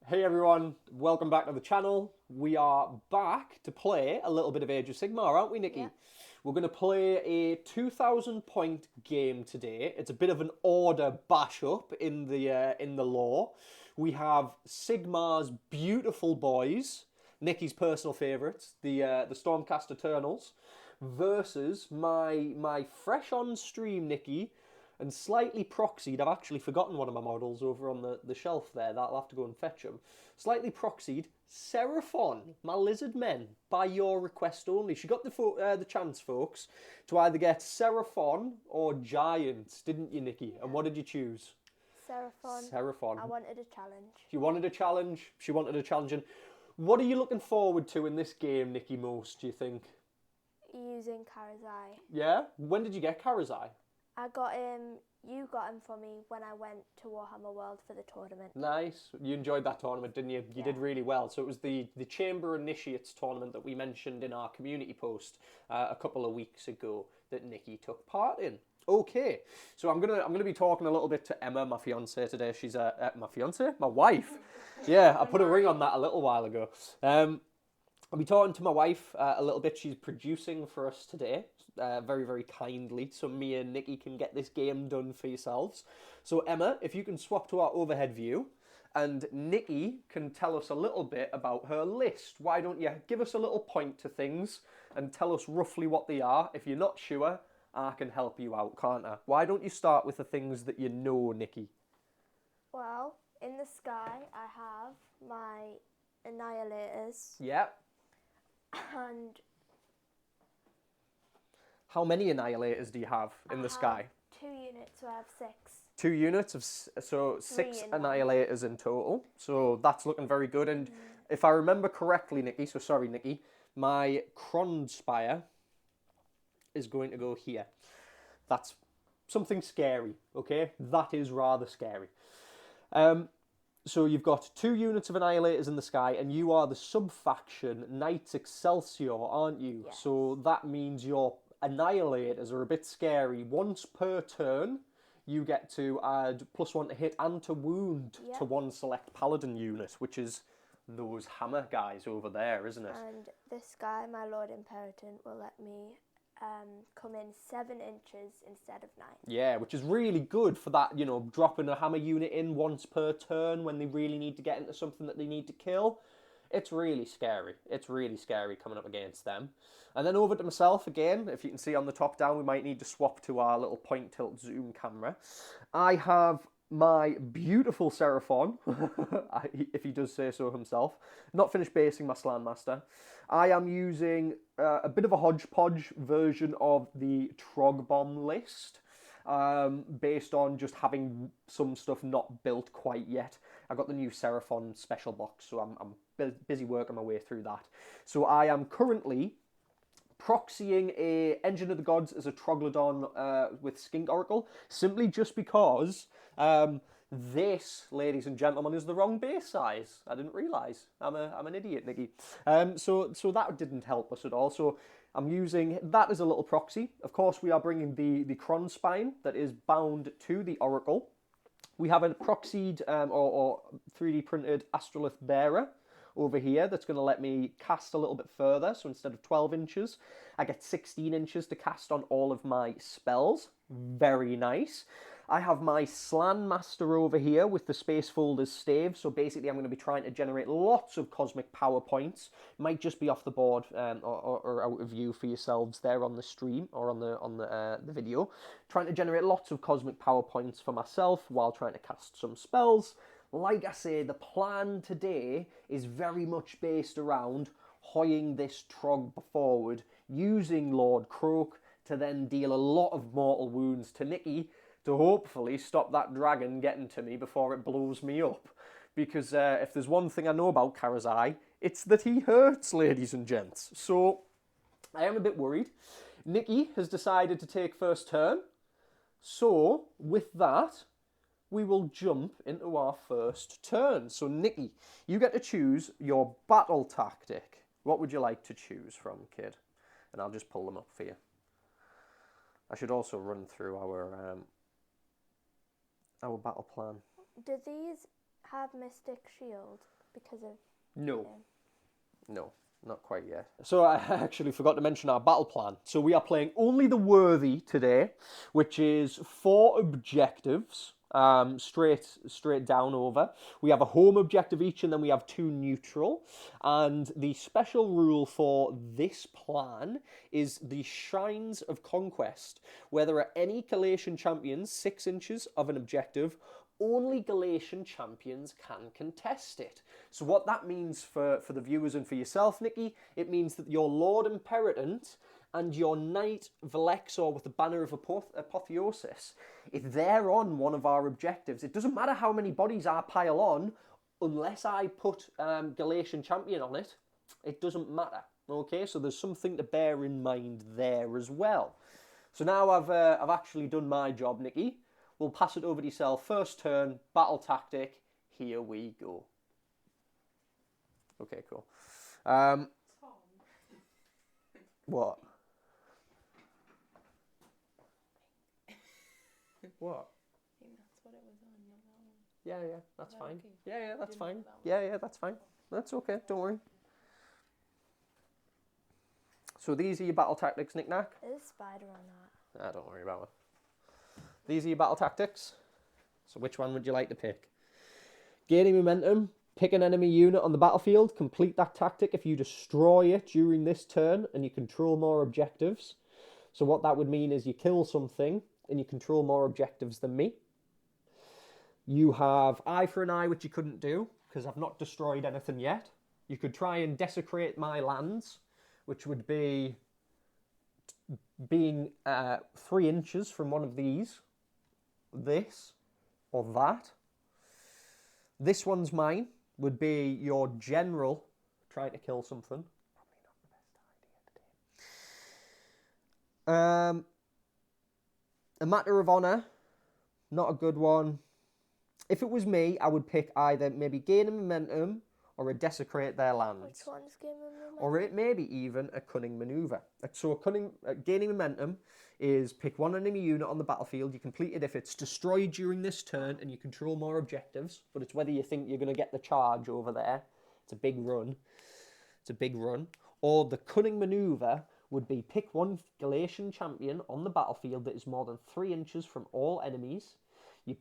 Hey everyone, welcome back to the channel. We are back to play a little bit of Age of Sigmar, aren't we, Niki? Yeah. We're going to play a 2,000 point game today. It's a bit of an order bash up in the lore. We have Sigmar's beautiful boys, Niki's personal favourites, the Stormcast Eternals, versus my fresh on stream Niki. And slightly proxied, I've actually forgotten one of my models over on the shelf there. I'll have to go and fetch them. Slightly proxied, Seraphon, my lizard men, by your request only. She got the chance, folks, to either get Seraphon or Giants, didn't you, Niki? And what did you choose? Seraphon. Seraphon. I wanted a challenge. You wanted a challenge. She wanted a challenge. And what are you looking forward to in this game, Niki, most, do you think? Using Karazai. Yeah? When did you get Karazai? I got him. You got him for me when I went to Warhammer World for the tournament. Nice. You enjoyed that tournament, didn't you? You did Yeah. really well. So it was the Chamber Initiates tournament that we mentioned in our community post a couple of weeks ago that Niki took part in. Okay, so I'm gonna be talking a little bit to Emma, my fiance today. She's my wife. Yeah, I put a ring on that a little while ago. I'll be talking to my wife a little bit. She's producing for us today, very, very kindly, so me and Niki can get this game done for yourselves. So Emma, if you can swap to our overhead view, and Niki can tell us a little bit about her list. Why don't you give us a little point to things and tell us roughly what they are? If you're not sure, I can help you out, can't I? Why don't you start with the things that you know, Niki? Well, in the sky, I have my Annihilators. Yep. And How many Annihilators do you have in the sky? 2 units, so I have 6. 2 units of so 6 in one. Annihilators in total. So that's looking very good. And if I remember correctly, Niki, so sorry, Niki, my Kronspire is going to go here. That's something scary, okay? That is rather scary. So you've got 2 units of Annihilators in the sky, and you are the sub-faction Knights Excelsior, aren't you? Yes. So that means your Annihilators are a bit scary. Once per turn, you get to add +1 to hit and to wound to one select Paladin unit, which is those hammer guys over there, isn't it? And this guy, my Lord Imperator, will let me come in 7 inches instead of 9. Yeah, which is really good for that, you know, dropping a hammer unit in once per turn when they really need to get into something that they need to kill. It's really scary. It's really scary coming up against them. And then over to myself again. If you can see on the top down, we might need to swap to our little point tilt zoom camera. I have my beautiful Seraphon, if he does say so himself. Not finished basing my Slan Master. I am using a bit of a hodgepodge version of the Trog Bomb list, based on just having some stuff not built quite yet. I got the new Seraphon special box, so I'm busy working my way through that. So I am currently proxying a Engine of the Gods as a Troglodon with Skink Oracle, simply just because this, ladies and gentlemen, is the wrong base size. I didn't realise. I'm an idiot, Niki. So that didn't help us at all. So I'm using that as a little proxy. Of course, we are bringing the Cron Spine that is bound to the Oracle. We have a proxied or 3D printed Astrolith Bearer over here that's going to let me cast a little bit further. So instead of 12 inches, I get 16 inches to cast on all of my spells. Very nice. I have my Slan Master over here with the Space Folder's Stave. So basically I'm going to be trying to generate lots of cosmic power points. Might just be off the board or out of view for yourselves there on the stream or on the video. Trying to generate lots of cosmic power points for myself while trying to cast some spells. Like I say, the plan today is very much based around hoying this Trog forward, using Lord Croak to then deal a lot of mortal wounds to Niki to hopefully stop that dragon getting to me before it blows me up. Because if there's one thing I know about Karazai, it's that he hurts, ladies and gents. So I am a bit worried. Niki has decided to take first turn. So with that, we will jump into our first turn. So Niki, you get to choose your battle tactic. What would you like to choose from, kid? And I'll just pull them up for you. I should also run through our battle plan. Do these have Mystic Shield because of No. him? No, not quite yet. So I actually forgot to mention our battle plan. So we are playing only the worthy today, which is 4 objectives, straight down over. We have a home objective each, and then we have 2 neutral. And the special rule for this plan is the Shrines of Conquest, where there are any Galatian champions 6 inches of an objective. Only Galatian champions can contest it. So what that means for the viewers and for yourself, Niki, it means that your Lord Imperatant and your Knight Velexor with the Banner of Apotheosis, if they're on one of our objectives, it doesn't matter how many bodies I pile on, unless I put Galatian champion on it, it doesn't matter. Okay, so there's something to bear in mind there as well. So now I've actually done my job, Niki. We'll pass it over to yourself. First turn, battle tactic. Here we go. Okay, cool. What? What? I think that's what it was on, not that one. Yeah, that's that fine. okay? Yeah, that's Didn't fine. know that one. Yeah, that's fine. That's okay, don't worry. So these are your battle tactics, Knick Knack. There's a spider on that. Don't worry about it. These are your battle tactics. So which one would you like to pick? Gaining momentum, pick an enemy unit on the battlefield, complete that tactic if you destroy it during this turn and you control more objectives. So what that would mean is you kill something and you control more objectives than me. You have eye for an eye, which you couldn't do because I've not destroyed anything yet. You could try and desecrate my lands, which would be being 3 inches from one of these. This or that. This one's mine, would be your general trying to kill something. Probably not the best idea today. A matter of honour, not a good one. If it was me, I would pick either maybe gain a momentum or a desecrate their lands. Which one's Game of Momentum? Or it may be even a cunning manoeuvre. So gaining momentum is pick one enemy unit on the battlefield. You complete it if it's destroyed during this turn and you control more objectives. But it's whether you think you're going to get the charge over there. It's a big run. Or the cunning manoeuvre would be pick one Galatian champion on the battlefield that is more than 3 inches from all enemies. You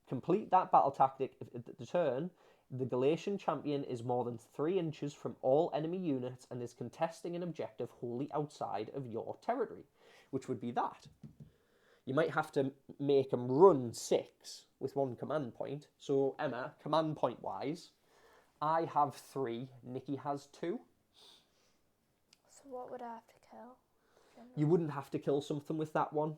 complete that battle tactic at the turn. The Galatian champion is more than 3 inches from all enemy units and is contesting an objective wholly outside of your territory, which would be that. You might have to make them run 6 with 1 command point. So, Emma, command point wise, I have 3, Niki has 2. So what would I have to kill? You wouldn't have to kill something with that one.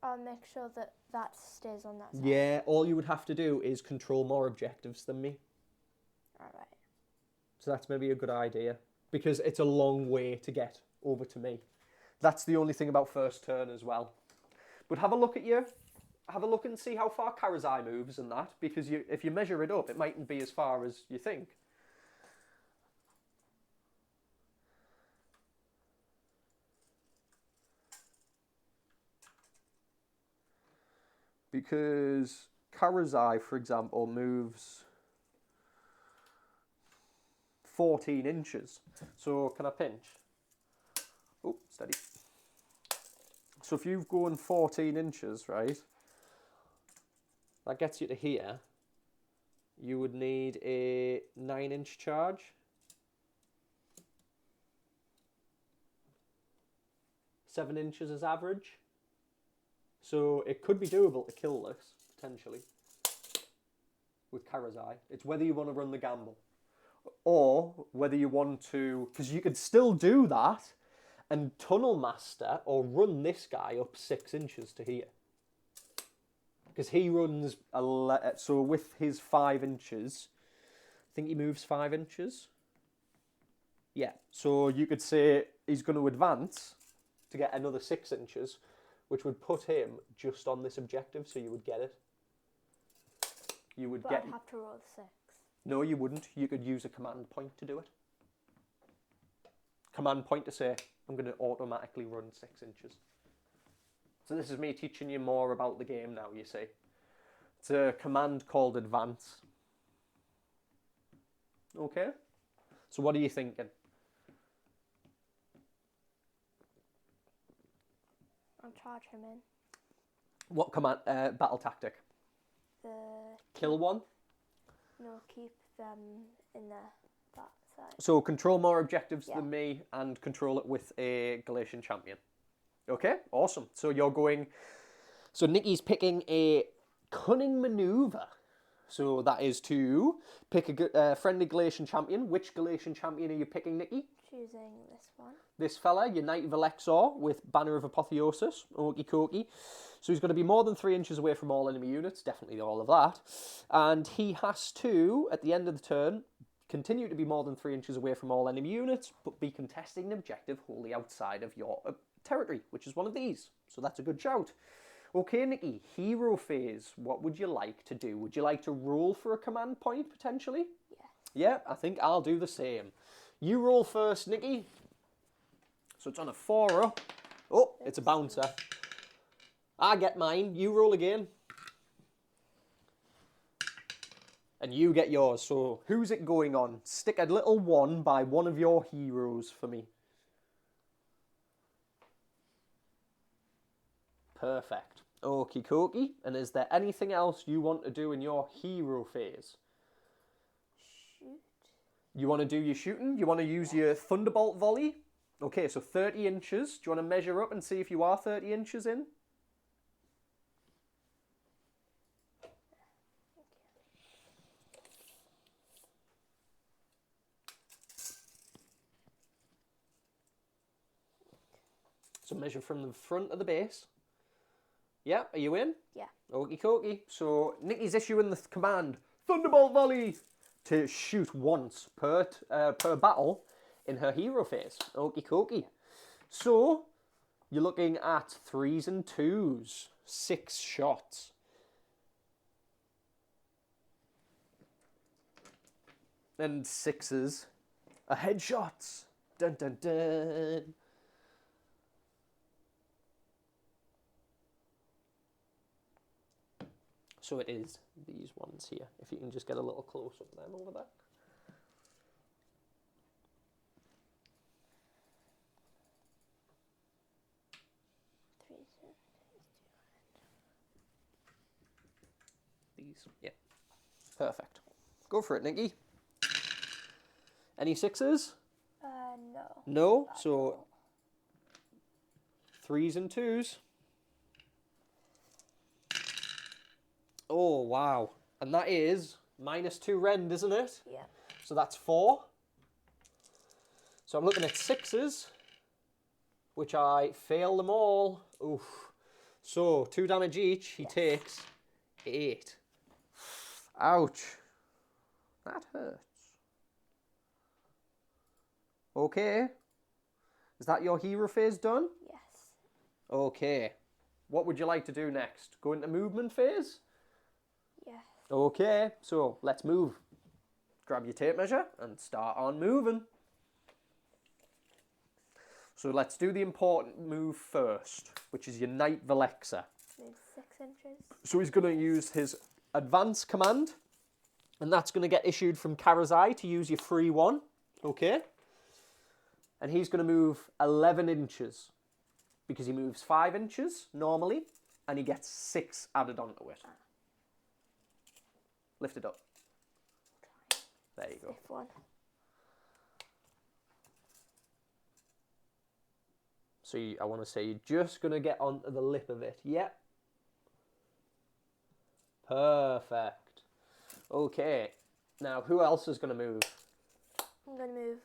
I'll make sure that that stays on that side. Yeah, all you would have to do is control more objectives than me. Alright. So that's maybe a good idea, because it's a long way to get over to me. That's the only thing about first turn as well. But have a look and see how far Karazai moves and that, because if you measure it up, it mightn't be as far as you think. Because Karazai, for example, moves 14 inches. So can I pinch? Oh, steady. So if you've gone 14 inches, right, that gets you to here. You would need a 9-inch charge. 7 inches is average. So it could be doable to kill this, potentially, with Karazai. It's whether you want to run the gamble. Or whether you want to... Because you could still do that and Tunnel Master or run this guy up 6 inches to here. Because he runs... So with his 5 inches... I think he moves 5 inches. Yeah, so you could say he's going to advance to get another 6 inches, which would put him just on this objective, so you would get it. You would But get... I'd have to roll the 6. No, you wouldn't. You could use a command point to do it. Command point to say, I'm going to automatically run 6 inches. So this is me teaching you more about the game now, you see. It's a command called advance. Okay. So what are you thinking? I'll charge him in. What command battle tactic? The Kill one. No, keep them in that side. So control more objectives Yeah. than me and control it with a Galatian champion. Okay, awesome. So you're going... So Niki's picking a cunning maneuver. So that is to pick a friendly Galatian champion. Which Galatian champion are you picking, Niki? Choosing this one. This fella, Unite Velexor with Banner of Apotheosis. Okie dokie. So he's going to be more than 3 inches away from all enemy units. Definitely all of that. And he has to, at the end of the turn, continue to be more than 3 inches away from all enemy units, but be contesting an objective wholly outside of your territory, which is one of these. So that's a good shout. Okay, Niki, hero phase. What would you like to do? Would you like to roll for a command point, potentially? Yes. Yeah, I think I'll do the same. You roll first, Niki. So it's on a 4 up. Oh, it's a bouncer. I get mine. You roll again. And you get yours. So who's it going on? Stick a little 1 by one of your heroes for me. Perfect. Okie dokie. And is there anything else you want to do in your hero phase? Shoot. You want to do your shooting? You want to use your Thunderbolt volley? Okay, so 30 inches. Do you want to measure up and see if you are 30 inches in? So measure from the front of the base. Yeah, are you in? Yeah. Okie dokie. So Niki's issuing the command, Thunderbolt volley, to shoot once per battle in her hero phase. Okie dokie. So you're looking at 3s and 2s, 6 shots. And 6s are headshots. Dun dun dun. So it is these ones here. If you can just get a little close up them over there. These, yeah. Perfect. Go for it, Niki. Any 6s? No. No, so 3s and 2s. Oh, wow. And that is -2 rend, isn't it? Yeah. So that's 4. So I'm looking at 6s, which I fail them all. Oof. So 2 damage each, he takes 8. Ouch. That hurts. Okay. Is that your hero phase done? Yes. Okay. What would you like to do next? Go into movement phase? Yes. Okay, so let's move. Grab your tape measure and start on moving. So let's do the important move first, which is Unite Velexor. Move 6 inches. So he's going to use his advance command, and that's going to get issued from Karazai to use your free one. Okay? And he's going to move 11 inches, because he moves 5 inches normally, and he gets 6 added onto it. Lift it up. There you go. This one. So I want to say you're just going to get onto the lip of it. Yep. Perfect. Okay. Now, who else is going to move? I'm going to move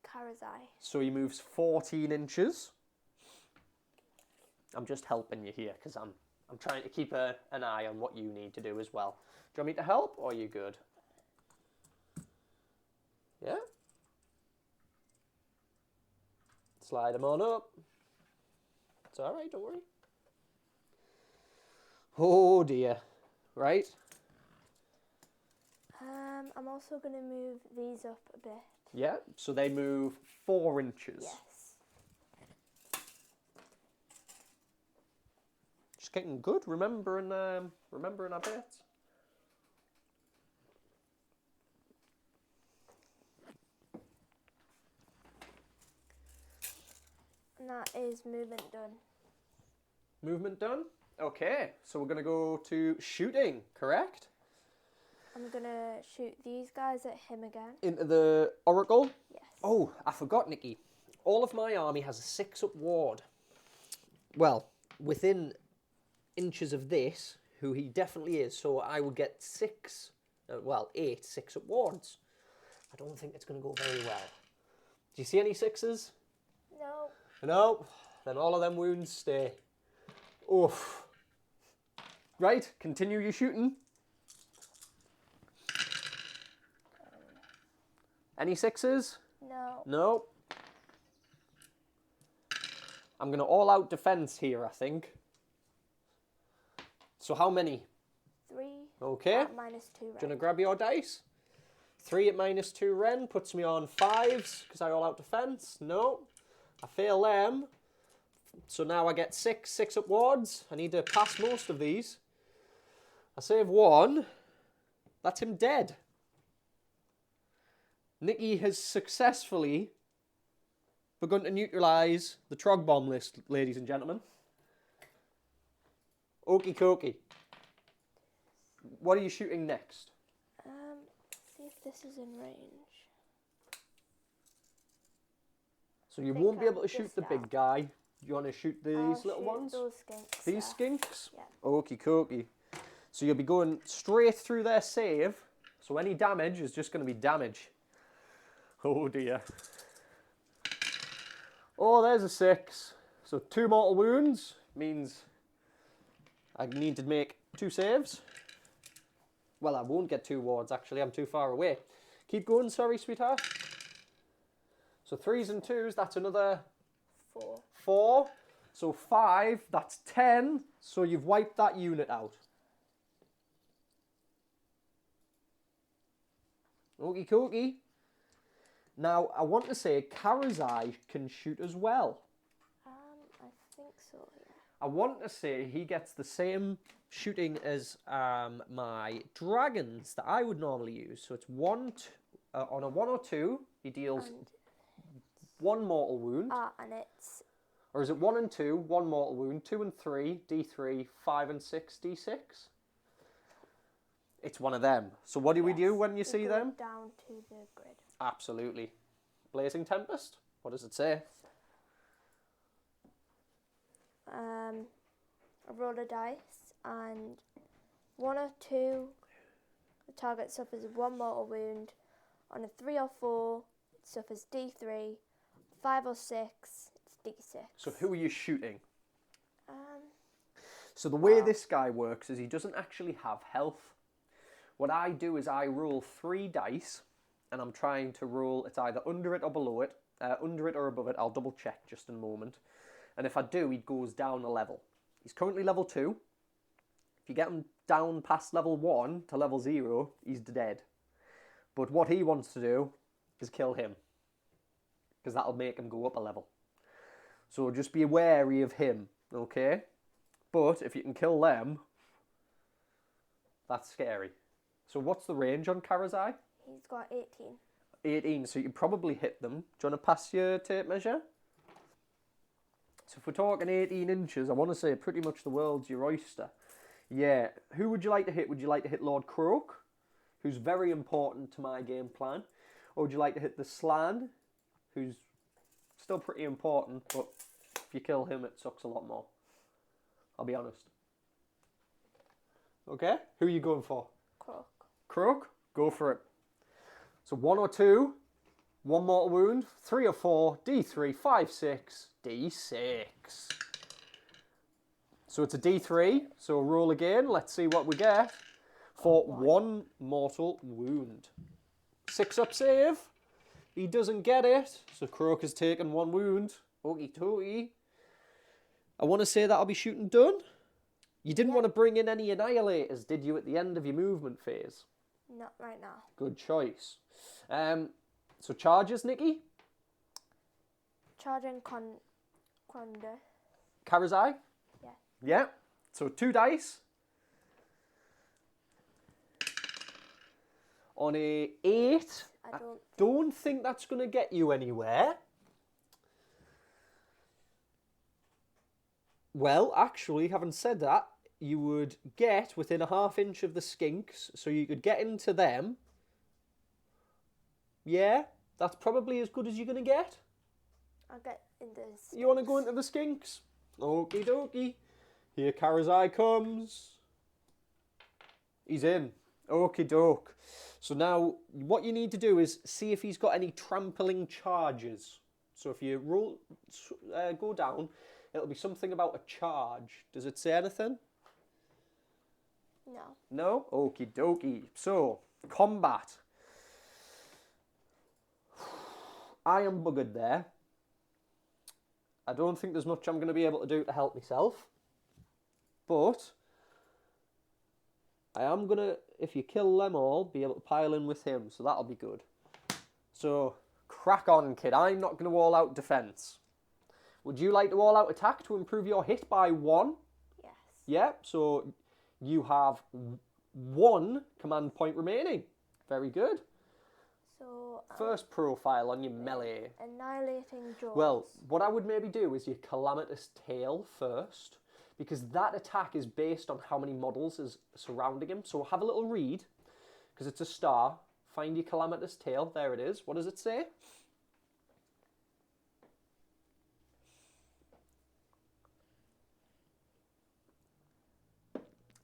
Karazai. So he moves 14 inches. I'm just helping you here because I'm trying to keep an eye on what you need to do as well. Do you want me to help or are you good? Yeah? Slide him on up. It's all right, don't worry. Oh dear. Right? I'm also going to move these up a bit. Yeah, so they move 4 inches. Yes. Just getting good, remembering our bits. And that is movement done. Movement done? Okay, so we're going to go to shooting, correct? I'm going to shoot these guys at him again. Into the Oracle? Yes. Oh, I forgot, Nikki. All of my army has a 6-up ward. Well, within inches of this, who he definitely is, so I would get 8 6-up wards. I don't think it's going to go very well. Do you see any 6s? No. No, then all of them wounds stay. Oof. Right, continue your shooting. Any 6s? No. No. I'm going to all-out defense here, I think. So how many? 3. Okay. At -2 Do you want red. to grab your dice? 3 at -2 Ren puts me on 5s because I all-out defense. No. I fail them. So now I get 6 up wards. I need to pass most of these. I save 1. That's him dead. Niki has successfully begun to neutralise the Trog bomb list, ladies and gentlemen. Okie dokie. What are you shooting next? See if this is in range. So you think won't be able to I'm shoot just the big out. guy. You want to shoot these I'll little shoot ones? Those skinks. These there. skinks? Yeah. Okie dokie. So you'll be going straight through their save. So any damage is just going to be damage. Oh dear. Oh, there's a 6. So 2 mortal wounds means I need to make 2 saves. Well, I won't get 2 wards, actually. I'm too far away. Keep going, sorry, sweetheart. So 3s and 2s, that's another 4. 4. So 5, that's 10. So you've wiped that unit out. Okie dokie. Now, I want to say Karazai can shoot as well. I think so, yeah. I want to say he gets the same shooting as my dragons that I would normally use. So it's on a 1 or 2, he deals And, 1 mortal wound. and it's Or is it 1 and 2, 1 mortal wound, 2 and 3, D3, 5 and 6, D6? It's one of them. So what do we do when you see go them? down to the grid. Absolutely. Blazing Tempest? What does it say? I roll a dice, and 1 or 2, the target suffers 1 mortal wound. On a 3 or 4, it suffers D3. 5 or 6, it's D6. So who are you shooting? Um, So the way this guy works is he doesn't actually have health. What I do is I roll 3 dice, and I'm trying to roll, it's either under it or below it, under it or above it. I'll double check just in a moment. And if I do, he goes down a level. He's currently level 2. If you get him down past level 1 to level 0, he's dead. But what he wants to do is kill him, because that'll make him go up a level. So just be wary of him, okay? But if you can kill them, that's scary. So what's the range on Karazai? he's got 18. 18, so you can probably hit them. Do you want to pass your tape measure? So if we're talking 18 inches, I want to say pretty much the world's your oyster. Yeah, who would you like to hit? Would you like to hit Lord Croak, who's very important to my game plan? Or would you like to hit the Slan, who's still pretty important, but if you kill him, it sucks a lot more. I'll be honest. Okay, who are you going for? Croak. Croak? Go for it. So 1 or 2, 1 mortal wound, 3 or 4, D3, 5, 6, D6. So it's a D3, so roll again. Let's see what we get for 1 mortal wound. 6 up save. He doesn't get it, so Croak has taken 1 wound. Okie dokie. I want to say that'll be shooting done. You didn't want to bring in any annihilators, did you, at the end of your movement phase? Not right now. Good choice. So charges, Nikki? Charging Conda. Karazai? Yeah. Yeah. So 2 dice. On a 8. I don't. Don't think that's going to get you anywhere. Well, actually, having said that, you would get within a half inch of the skinks, so you could get into them. Yeah, that's probably as good as you're going to get. I'll get in this. You want to go into the skinks? Okie dokie. Here Karazai comes. He's in. Okie doke. So now what you need to do is see if he's got any trampling charges. So if you go down, it'll be something about a charge. Does it say anything? No. No? Okie dokie. So, combat. I am buggered there. I don't think there's much I'm going to be able to do to help myself. But I am going to, if you kill them all, be able to pile in with him. So that'll be good. So, crack on, kid. I'm not going to all out defense. Would you like to all out attack to improve your hit by 1? Yes. Yeah, so you have 1 command point remaining. Very good. So First profile on your melee. annihilating jaws. Well, what I would maybe do is your calamitous tail first, because that attack is based on how many models is surrounding him. So have a little read, because it's a star. Find your calamitous tail. There it is. What does it say?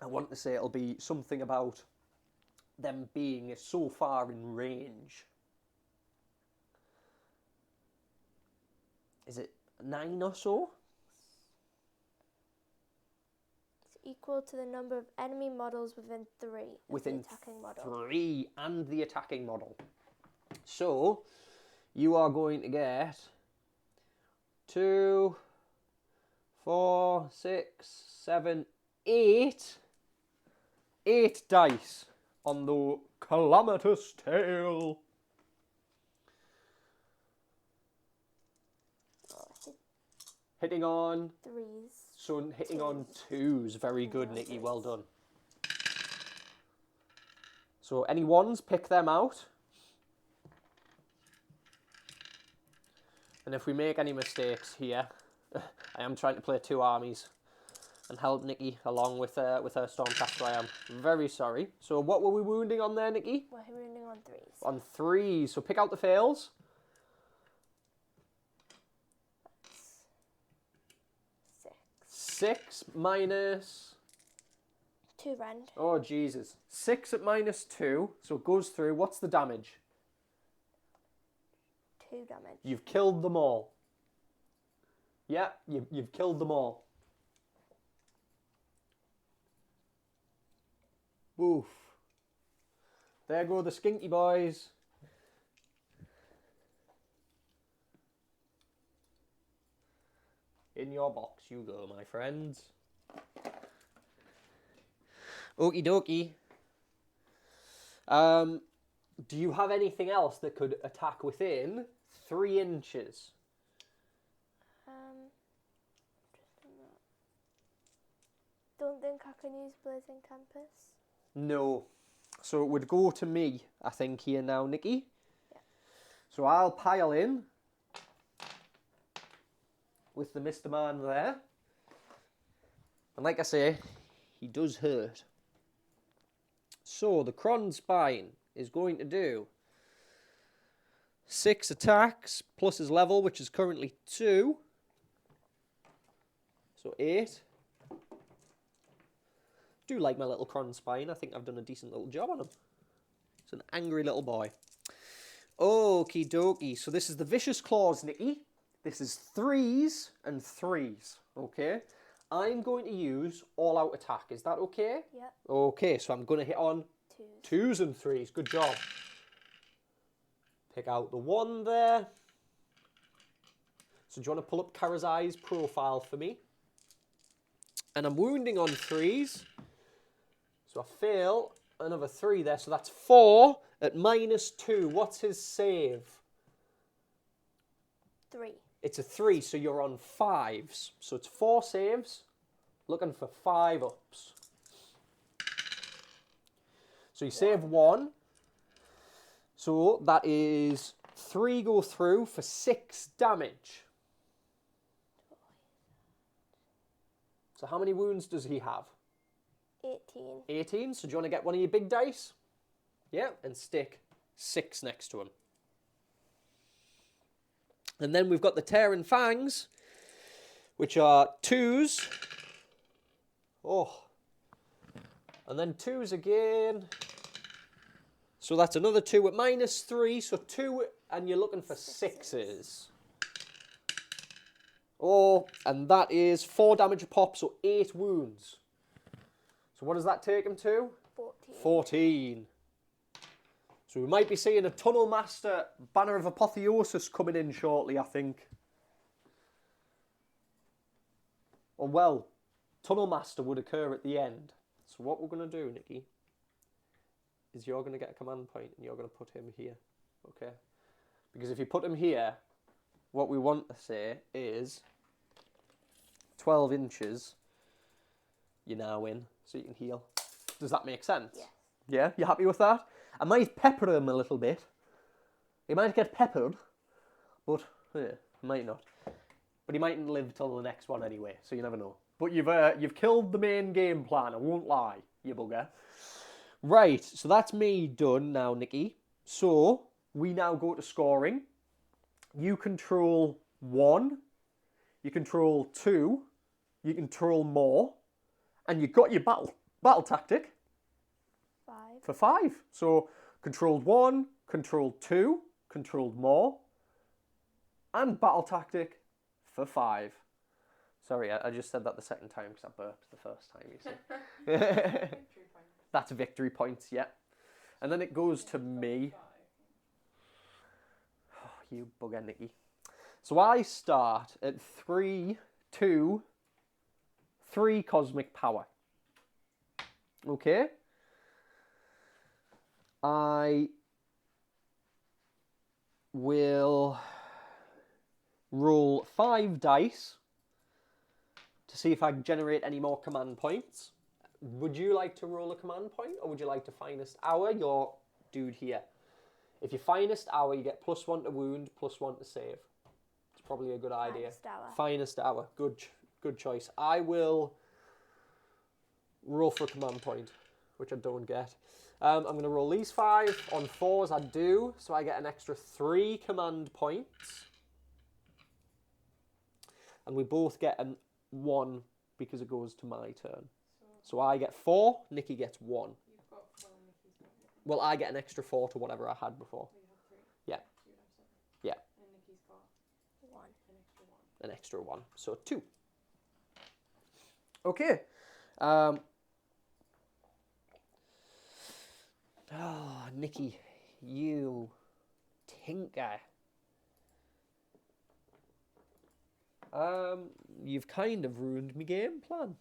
I want to say it'll be something about them being so far in range. Is it 9 or so? It's equal to the number of enemy models within 3 of Within the attacking model. 3 and the attacking model. So you are going to get 2, 4, 6, 7, 8. 8 dice on the calamitous tail. Hitting on 3s. So hitting on 2s. Very good, Niki. Well done. So any 1s, pick them out. And if we make any mistakes here, I am trying to play 2 armies and help Niki along with her Stormcast, so I am very sorry. So what were we wounding on there, Niki? We're wounding on 3s. On 3s. So pick out the fails. 6 minus... 2 rend. Oh, Jesus. 6 at minus 2. So it goes through. What's the damage? 2 damage. You've killed them all. Yeah, you've killed them all. Woof. There go the skinky boys. In your box you go, my friends. Okie dokie. Do you have anything else that could attack within 3 inches? Don't think I can use Blazing Tempest. No. So it would go to me, I think, here now, Niki. Yeah. So I'll pile in with the Mr. Man there. And like I say, he does hurt. So the Cron Spine is going to do 6 attacks plus his level, which is currently 2. So 8. Do like my little Cron Spine. I think I've done a decent little job on him. He's an angry little boy. Okie dokie. So this is the Vicious Claws, Niki. This is 3s and 3s. Okay. I'm going to use all out attack. Is that okay? Yeah. Okay, so I'm going to hit on 2s and 3s. Good job. Pick out the 1 there. So do you want to pull up Karazai's profile for me? And I'm wounding on 3s. So I fail another 3 there. So that's 4 at minus 2. What's his save? 3. It's a 3, so you're on 5s. So it's 4 saves, looking for 5 ups. So you save 1. So that is 3 go through for 6 damage. So how many wounds does he have? 18. 18. So do you want to get one of your big dice? Yeah, and stick 6 next to him. And then we've got the Tearing Fangs, which are 2s. Oh. And then 2s again. So that's another 2 at -3. So 2, and you're looking for 6s. Oh, and that is 4 damage a pop, so 8 wounds. So what does that take him to? 14. 14. So we might be seeing a Tunnel Master Banner of Apotheosis coming in shortly, I think. Or, well, Tunnel Master would occur at the end. So what we're going to do, Niki, is you're going to get a command point and you're going to put him here. Okay? Because if you put him here, what we want to say is 12 inches, you're now in, so you can heal. Does that make sense? Yeah. Yeah? You happy with that? I might pepper him a little bit. He might get peppered, but might not. But he mightn't live till the next one anyway, so you never know. But you've killed the main game plan, I won't lie, you bugger. Right, so that's me done now, Niki. So, we now go to scoring. You control 1, you control 2, you control more, and you've got your battle tactic 5. for 5. So, controlled 1, controlled 2, controlled more, and battle tactic for 5. Sorry, I just said that the second time because I burped the first time, you see. That's victory points, yeah. And then it goes to me. Oh, you bugger, Niki. So I start at 3, 2, 3 cosmic power. Okay? I will roll 5 dice to see if I can generate any more command points. Would you like to roll a command point, or would you like to finest hour your dude here? If you finest hour, you get +1 to wound, +1 to save. It's probably a good idea. Finest hour. Finest hour. Good choice. I will roll for a command point, which I don't get. I'm going to roll these 5 on 4s. I do, so I get an extra 3 command points. And we both get an 1 because it goes to my turn. So I get 4, Niki gets 1. You've got, well, Nikki's got it. Well, I get an extra 4 to whatever I had before. So you have 3. Yeah. So you'd have 7. Yeah. And Nikki's got 1. an extra 1. An extra 1. So 2. Okay. Oh, Niki, you tinker. You've kind of ruined my game plan.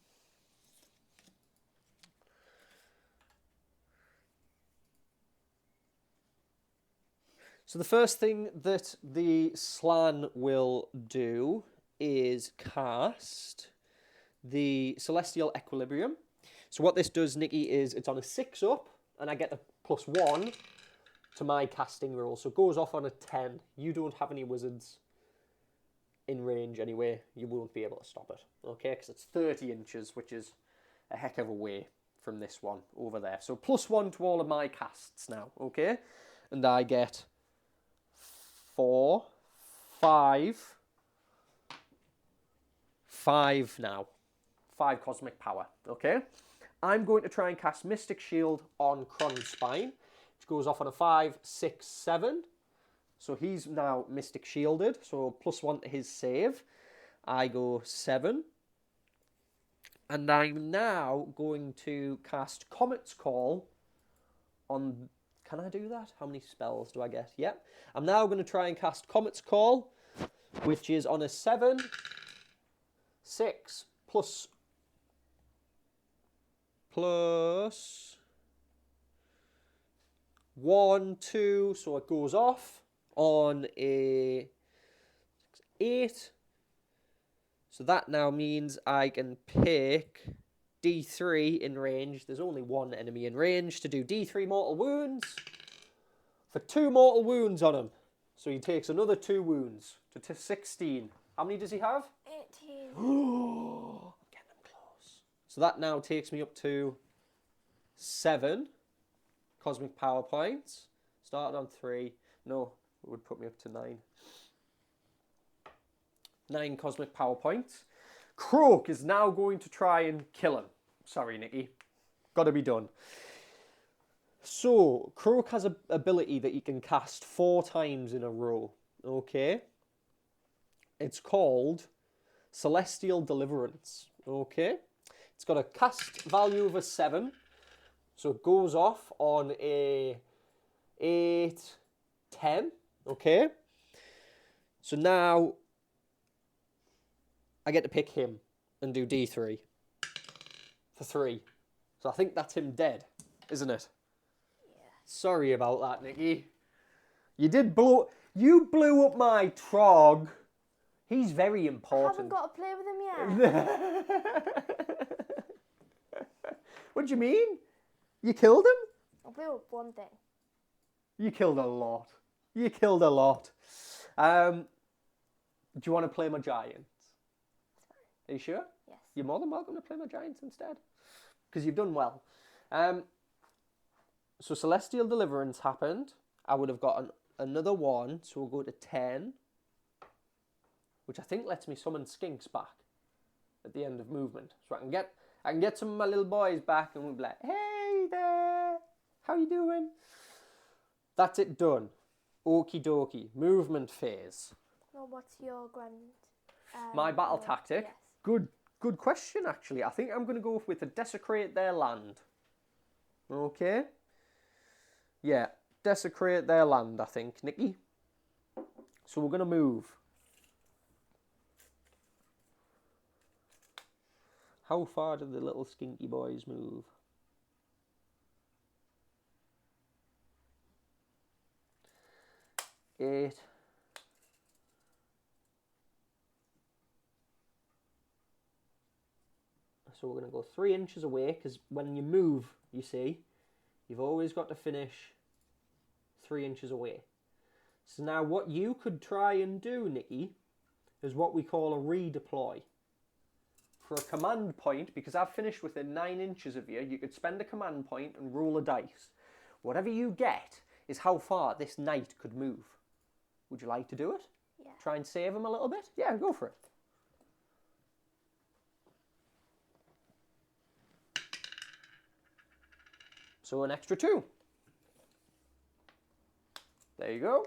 So the first thing that the Slan will do is cast the Celestial Equilibrium. So what this does, Niki, is it's on a 6 up, and I get a +1 to my casting roll. So it goes off on a 10. You don't have any wizards in range anyway. You won't be able to stop it, okay? Because it's 30 inches, which is a heck of a way from this one over there. So +1 to all of my casts now, okay? And I get 4, 5 now. 5 cosmic power, okay? I'm going to try and cast Mystic Shield on Kronspine, which goes off on a 5, 6, 7. So he's now Mystic Shielded, so +1 to his save. I go 7. And I'm now going to cast Comet's Call on... Can I do that? How many spells do I get? Yep. I'm now going to try and cast Comet's Call, which is on a 7, 6, plus 1, 2, so it goes off on a 8. So that now means I can pick D3 in range. There's only one enemy in range to do D3 mortal wounds for 2 mortal wounds on him. So he takes another 2 wounds to 16. How many does he have? 18. I'm getting him close. So that now takes me up to 7 cosmic power points. Started on 3. No, it would put me up to 9. 9 cosmic power points. Croak is now going to try and kill him. Sorry, Niki. Got to be done. So, Croak has an ability that he can cast 4 times in a row. Okay? It's called Celestial Deliverance. Okay? It's got a cast value of a 7. So it goes off on a 8, 10. Okay? So now I get to pick him and do D3 for 3. So I think that's him dead, isn't it? Yeah. Sorry about that, Niki. You blew up my Trog. He's very I haven't important. got to play with him yet. What do you mean? You killed him? I blew up one thing. You killed a lot. You killed a lot. Do you want to play my Giants? Are you sure? Yes. You're more than welcome to play my Giants instead. Because you've done well. So Celestial Deliverance happened. I would have got another 1. So we'll go to 10. Which I think lets me summon skinks back at the end of movement. So I can get some of my little boys back and we'll be like, hey there, how you doing? That's it done. Okie dokie. Movement phase. Well, what's your grand... My battle tactic? Yes. Good question, actually. I think I'm going to go with a desecrate their land. Okay? Yeah, desecrate their land, I think, Niki. So we're going to move. How far do the little skinky boys move? Eight. So we're going to go 3 inches away, because when you move, you see, you've always got to finish 3 inches away. So now what you could try and do, Niki, is what we call a redeploy. For a command point, because I've finished within 9 inches of you, you could spend a command point and roll a dice. Whatever you get is how far this knight could move. Would you like to do it? Yeah. Try and save him a little bit? Yeah, go for it. So an extra 2. There you go.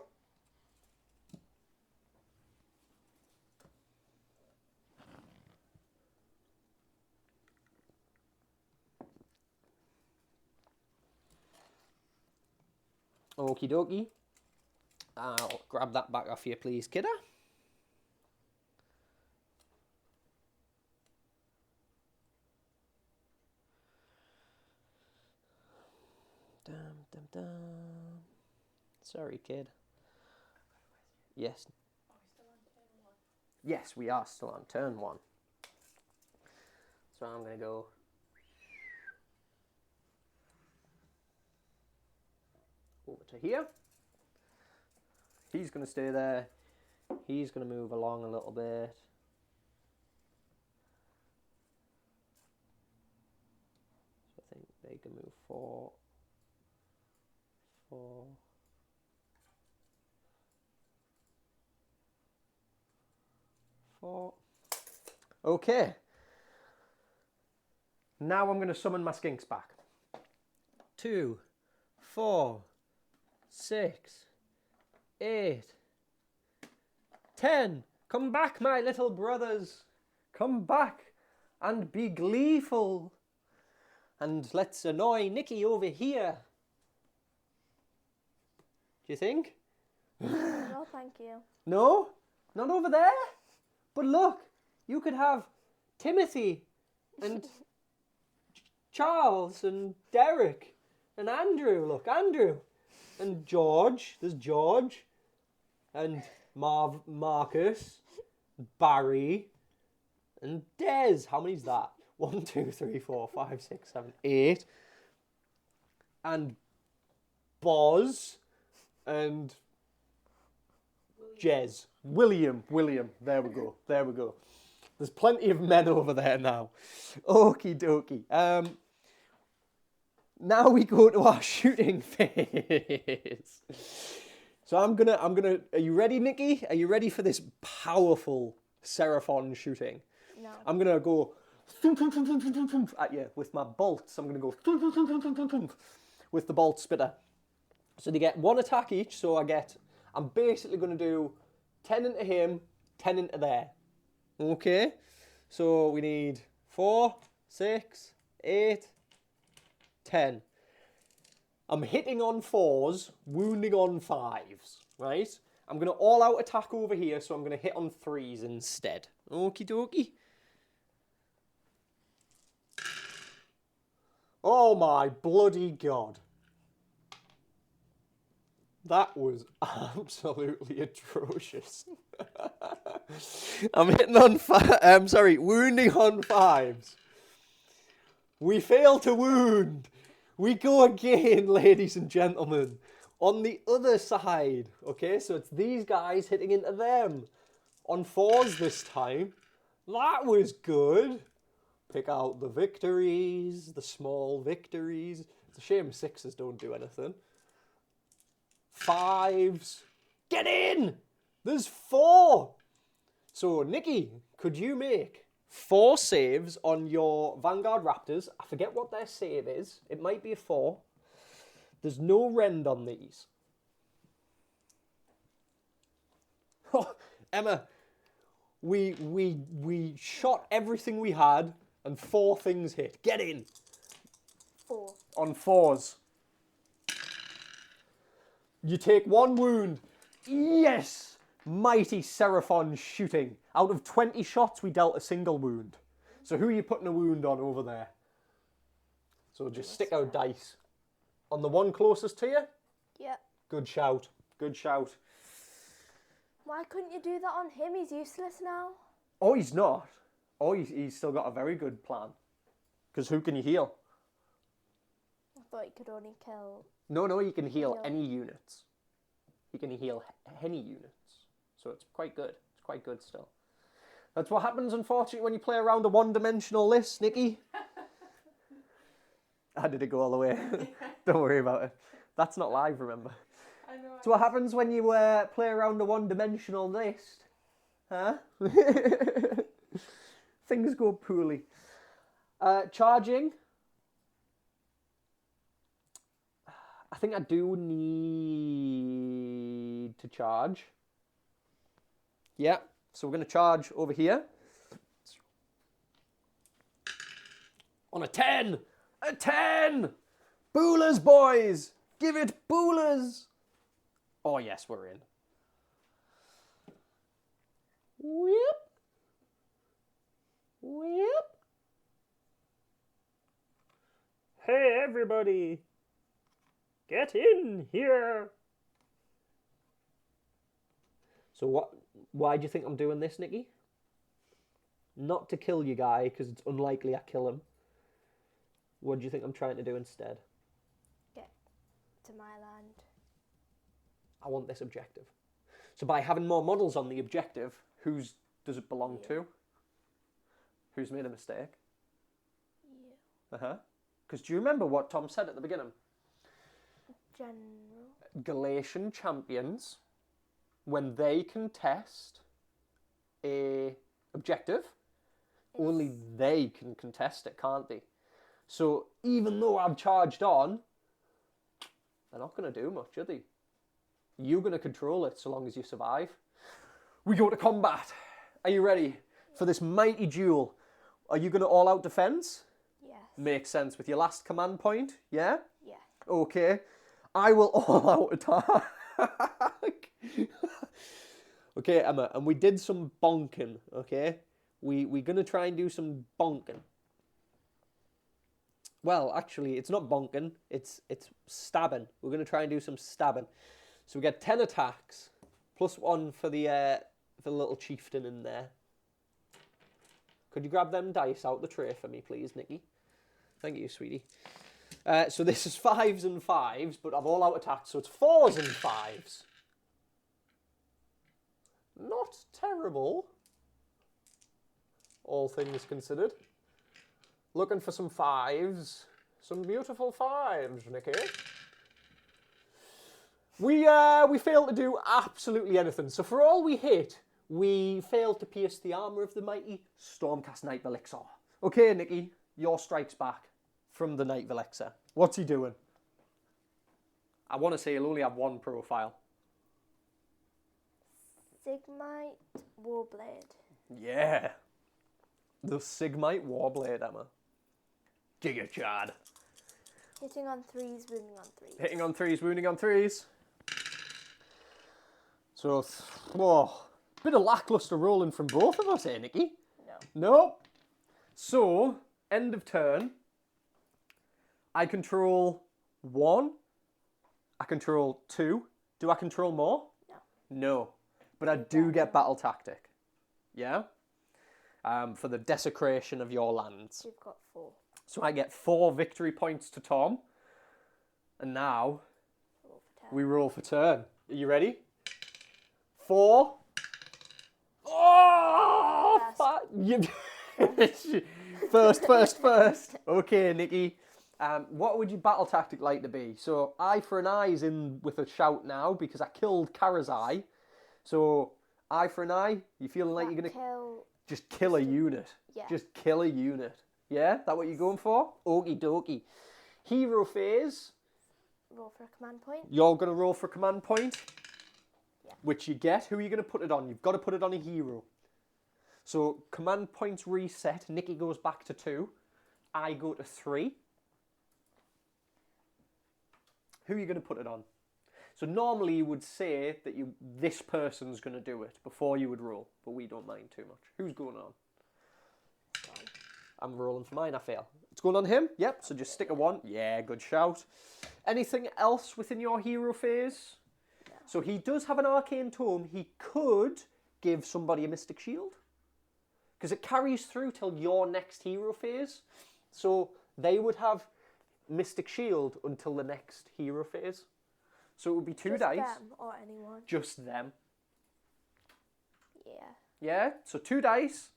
Okie dokie. I'll grab that back off you, please, kidder. Dum, dum, dum. Sorry, kid. Yes. Are we still on turn 1? Yes, we are still on turn 1. So I'm going to go... over to here. He's going to stay there. He's going to move along a little bit. So I think they can move 4. 4. 4. Okay. Now I'm going to summon my skinks back. 2, 4, 6, 8, 10. Come back, my little brothers. Come back and be gleeful. And let's annoy Niki over here. Do you think? No, thank you. No? Not over there? But look, you could have Timothy and Charles and Derek and Andrew. Look, Andrew. And George. There's George. And Marcus. Barry. And Des. How many's that? 1, 2, 3, 4, 5, 6, 7, 8. And Boz. And Jez. William. There we go. There's plenty of men over there now. Okie dokie. Now we go to our shooting phase. So I'm gonna. Are you ready, Nikki? Are you ready for this powerful Seraphon shooting? No. I'm gonna go thump, thump, thump, thump, thump, thump, at you with my bolts. I'm gonna go thump, thump, thump, thump, thump, thump, with the bolt spitter. So they get 1 attack each. So I'm basically gonna do 10 into him, 10 into there. Okay. So we need 4, 6, 8, 10. I'm hitting on 4s, wounding on 5s, right? I'm going to all-out attack over here, so I'm going to hit on 3s instead. Okie dokie. Oh my bloody god. That was absolutely atrocious. I'm hitting on wounding on 5s. We fail to wound. We go again, ladies and gentlemen, on the other side. Okay, so it's these guys hitting into them. On 4s this time. That was good. Pick out the victories, the small victories. It's a shame 6s don't do anything. 5s. Get in! There's 4. So, Nikki, could you make 4 saves on your Vanguard Raptors? I forget what their save is. It might be a 4. There's no rend on these. Oh, Emma, we shot everything we had and 4 things hit. Get in. 4. On 4s. You take 1 wound. Yes! Mighty Seraphon shooting. Out of 20 shots, we dealt a single wound. So who are you putting a wound on over there? So just stick out dice. On the one closest to you? Yep. Good shout. Good shout. Why couldn't you do that on him? He's useless now. Oh, he's not. Oh, he's still got a very good plan. Because who can you heal? I thought you could only kill... No, you can heal any units. You can heal any units. So it's quite good. It's quite good still. That's what happens, unfortunately, when you play around a one-dimensional list, Nikki. How did it go all the way? Don't worry about it. That's not live, remember. I know. So what happens when you play around a one-dimensional list? Huh? Things go poorly. Charging. I think I do need to charge. Yeah, so we're going to charge over here. On a 10! A 10! Boolers, boys! Give it boolers! Oh, yes, we're in. Whip. Whip. Hey, everybody! Get in here! So why do you think I'm doing this, Nikki? Not to kill you guy, because it's unlikely I kill him. What do you think I'm trying to do instead? Get to my land. I want this objective. So by having more models on the objective, whose does it belong to? Who's made a mistake? You. Uh-huh. Because do you remember what Tom said at the beginning? General. Galatian champions, when they contest a objective, only they can contest it, can't they? So even though I've charged on, they're not going to do much, are they? You're going to control it so long as you survive. We go to combat. Are you ready for this mighty duel? Are you going to all-out defense? Yes. Makes sense with your last command point, yeah? Yeah. Okay. I will all-out attack. Okay, Emma, and we did some bonking, okay? We're going to try and do some bonking. Well, actually, it's not bonking, it's stabbing. We're going to try and do some stabbing. So we get 10 attacks, plus 1 for the little chieftain in there. Could you grab them dice out the tray for me, please, Nikki? Thank you, sweetie. So this is 5s and 5s, but I've all-out attacked, so it's 4s and 5s. Not terrible. all things considered. Looking for some 5s. Some beautiful 5s, Niki. We failed to do absolutely anything. So for all we hit, we failed to pierce the armour of the mighty Stormcast Knight Elixir. Okay, Niki, your strike's back from the Knight Elixir. What's he doing? I want to say he'll only have one profile. Sigmite Warblade. Yeah. The Sigmite Warblade, Emma. Giga Chad. Hitting on 3s, wounding on 3s. Hitting on 3s, wounding on 3s. So, whoa. Bit of lacklustre rolling from both of us here, Niki. No. No. So, end of turn. I control 1. I control 2. Do I control more? No. No. But I do get battle tactic. Yeah? For the desecration of your lands. You've got 4. So I get 4 victory points to Tom. And now Roll for 10. we roll for turn. Are you ready? 4. Oh! First. Okay, Niki. What would your battle tactic like to be? So eye for an eye is in with a shout now because I killed Kara's eye. So eye for an eye. You feeling like you're gonna just kill a unit? Yeah. Just kill a unit. Yeah, that what you're going for? Okie dokie. Hero phase. Roll for a command point. You're gonna roll for command point. Yeah. Which you get. Who are you gonna put it on? You've got to put it on a hero. So command points reset. Niki goes back to 2. I go to 3. Who are you going to put it on? So normally you would say that this person's going to do it before you would roll, but we don't mind too much. Who's going on? I'm rolling for mine. I fail. It's going on him. Yep. So just stick a 1. Yeah, good shout. Anything else within your hero phase? No. So he does have an arcane tome. He could give somebody a mystic shield because it carries through till your next hero phase. So they would have mystic shield until the next hero phase. So it would be 2 Just dice. them or anyone. Just them. Yeah. Yeah, so 2 dice.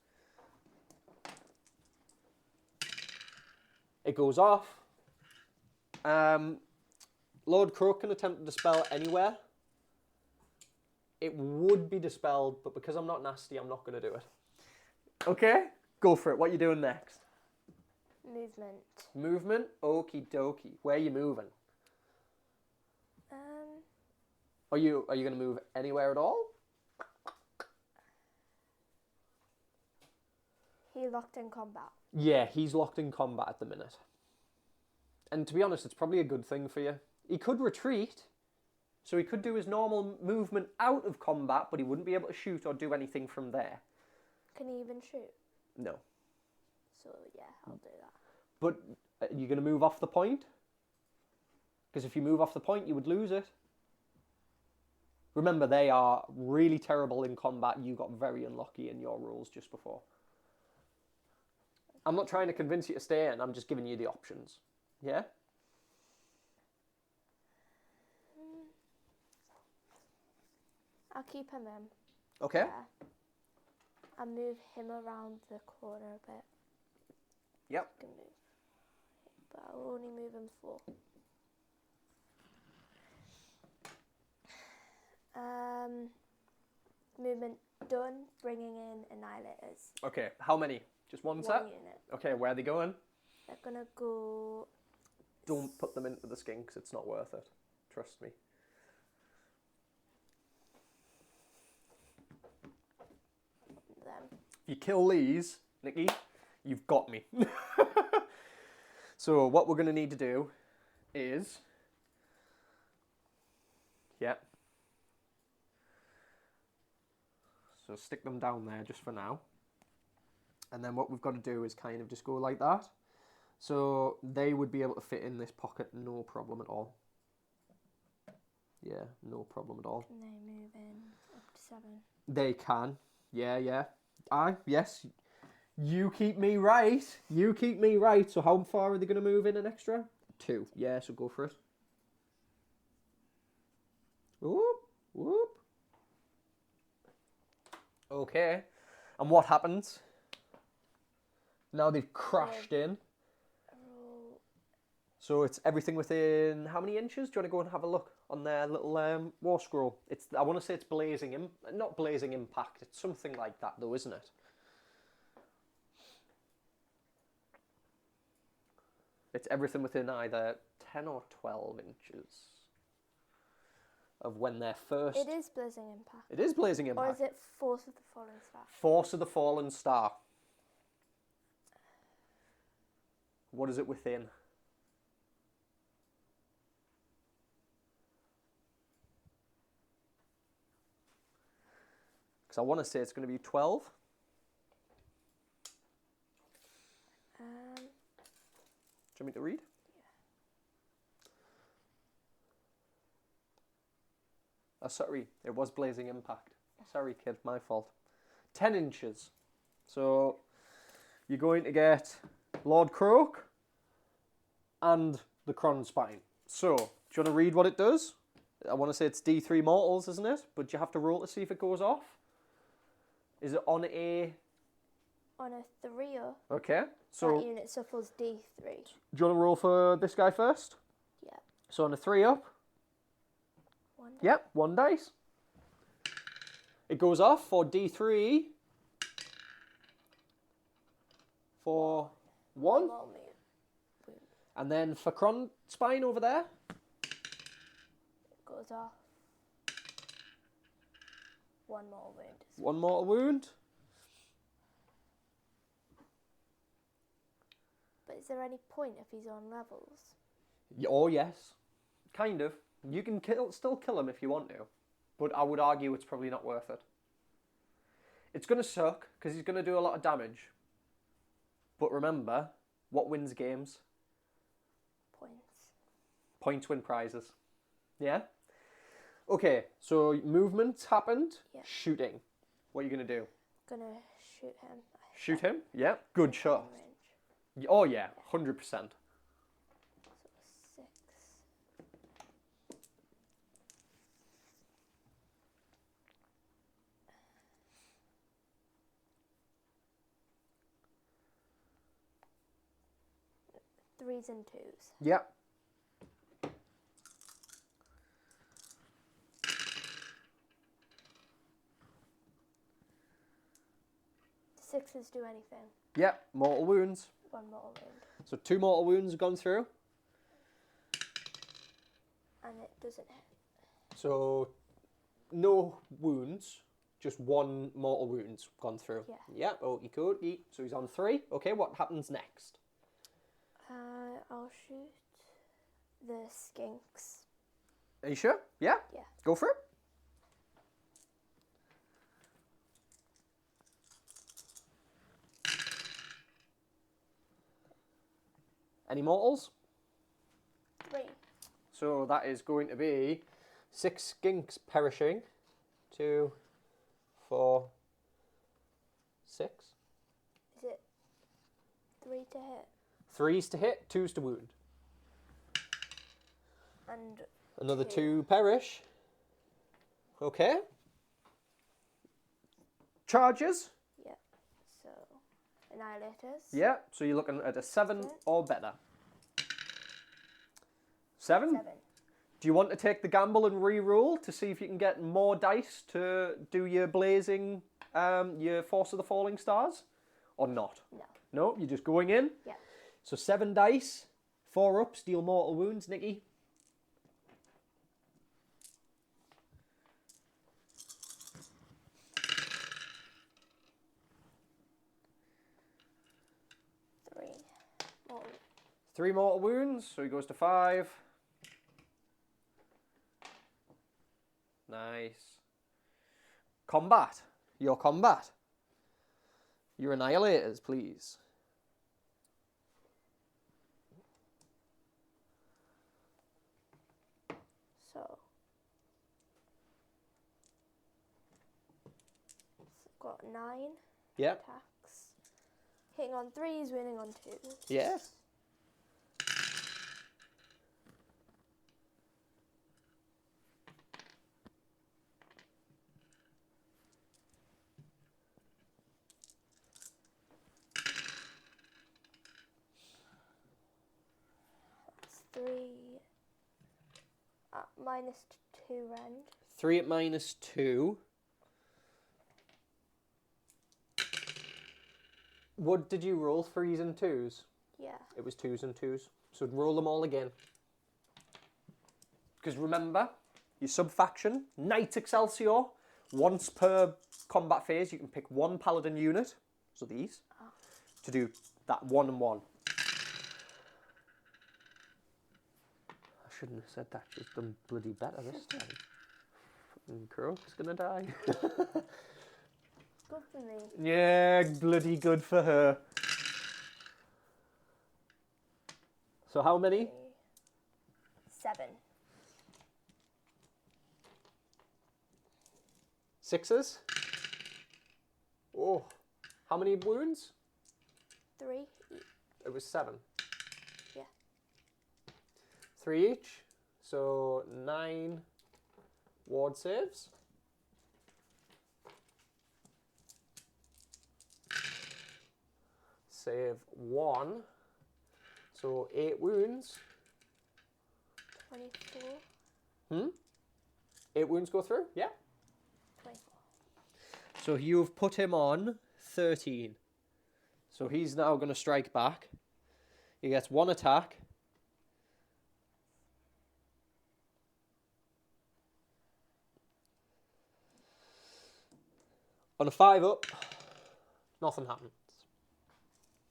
It goes off. Lord Croak can attempt to dispel anywhere. It would be dispelled, but because I'm not nasty, I'm not going to do it. Okay, go for it. What are you doing next? Movement. Movement? Okie dokie. Where are you moving? Are you going to move anywhere at all? He locked in combat. Yeah, he's locked in combat at the minute. And to be honest, it's probably a good thing for you. He could retreat, so he could do his normal movement out of combat, but he wouldn't be able to shoot or do anything from there. Can he even shoot? No. So yeah, I'll do that. But are you going to move off the point? Because if you move off the point, you would lose it. Remember, they are really terrible in combat. You got very unlucky in your rolls just before. I'm not trying to convince you to stay in. I'm just giving you the options. Yeah? I'll keep him in. Okay. Yeah. I'll move him around the corner a bit. Yep. Can move. But I'll only move him 4. Movement done, bringing in annihilators. Okay, how many? Just one set? 1 unit. Okay, where are they going? They're gonna go. Don't put them into the skinks, it's not worth it. Trust me. Them. If you kill these, Niki, you've got me. So what we're going to need to do is... Yeah. So stick them down there just for now. And then what we've got to do is kind of just go like that. So they would be able to fit in this pocket, no problem at all. Yeah, no problem at all. Can they move in up to 7? They can. Yeah. Yes. You keep me right. You keep me right. So how far are they going to move in an extra? 2. Yeah, so go for it. Whoop. Okay. And what happens? Now they've crashed in. Roll. So it's everything within how many inches? Do you want to go and have a look on their little war scroll? I want to say it's not blazing impact. It's something like that though, isn't it? It's everything within either 10 or 12 inches of when they're first. It is Blazing Impact. It is blazing Or impact. is it Force of the Fallen Star? Force of the Fallen Star. What is it within? Because I want to say it's going to be 12. Do you want me to read? Yeah. Oh, sorry, it was Blazing Impact. Sorry, kid, my fault. 10 inches. So you're going to get Lord Croak and the Kronspine. So, do you want to read what it does? I want to say it's D3 mortals, isn't it? But you have to roll to see if it goes off. Is it on a... On a 3-er, Okay, so... that unit suffers D3. Do you want to roll for this guy first? Yeah. So on a 3-up. One. Yep, 1 dice. It goes off for D3. For 1. More wound. And then for Kronspine over there. It goes off. 1 more wound. 1 mortal wound. But is there any point if he's on levels? Oh, yes. Kind of. You can still kill him if you want to. But I would argue it's probably not worth it. It's going to suck, because he's going to do a lot of damage. But remember, what wins games? Points. Points win prizes. Yeah? Okay, so movement happened. Yeah. Shooting. What are you going to do? Gonna shoot him. Shoot him? Yeah. Good shot. Range. Oh, yeah. 100%. So 6. Threes and 2s. Yeah. Sixes do anything. Yeah. Mortal wounds. 1 mortal wound. So 2 mortal wounds have gone through. And it doesn't hit. So no wounds, just 1 mortal wound's gone through. Yeah. Yeah, okie dokie. So he's on 3. Okay, what happens next? I'll shoot the skinks. Are you sure? Yeah? Yeah. Go for it. Any mortals? 3. So that is going to be 6 skinks perishing. 2, 4, 6. Is it 3 to hit? 3's to hit, 2's to wound. And Another 2. 2 perish. Okay. Charges. Yeah. So, annihilators. Yeah, so you're looking at a 7 Okay. or better. 7? 7. Do you want to take the gamble and re-roll to see if you can get more dice to do your blazing, your Force of the Falling Stars? Or not? No. No, you're just going in? Yeah. So 7 dice, 4 up, deal mortal wounds, Nikki. Mortal. 3 mortal wounds, so he goes to 5. Nice. Combat. Your combat. Your annihilators, please. So. It's got 9 Yep. attacks. Hitting on 3s, winning on 2s. Yeah. -2 rend. 3 at -2. What did you roll? 3s and 2s? Yeah. It was 2s and 2s. So roll them all again. Because remember, your sub-faction, Knight Excelsior, once per combat phase, you can pick one paladin unit, so these, to do that 1 and 1. I shouldn't have said that. She's done bloody better this time. Fucking Croak's gonna die. Good for me. Yeah, bloody good for her. So how many? 7. 6s? Oh. How many wounds? 3. It was 7. Yeah. 3 each. So 9 ward saves. Save 1. So 8 wounds. 24. 8 wounds go through? Yeah. 24. So you've put him on 13. So he's now going to strike back. He gets 1 attack. On a 5 up, nothing happens.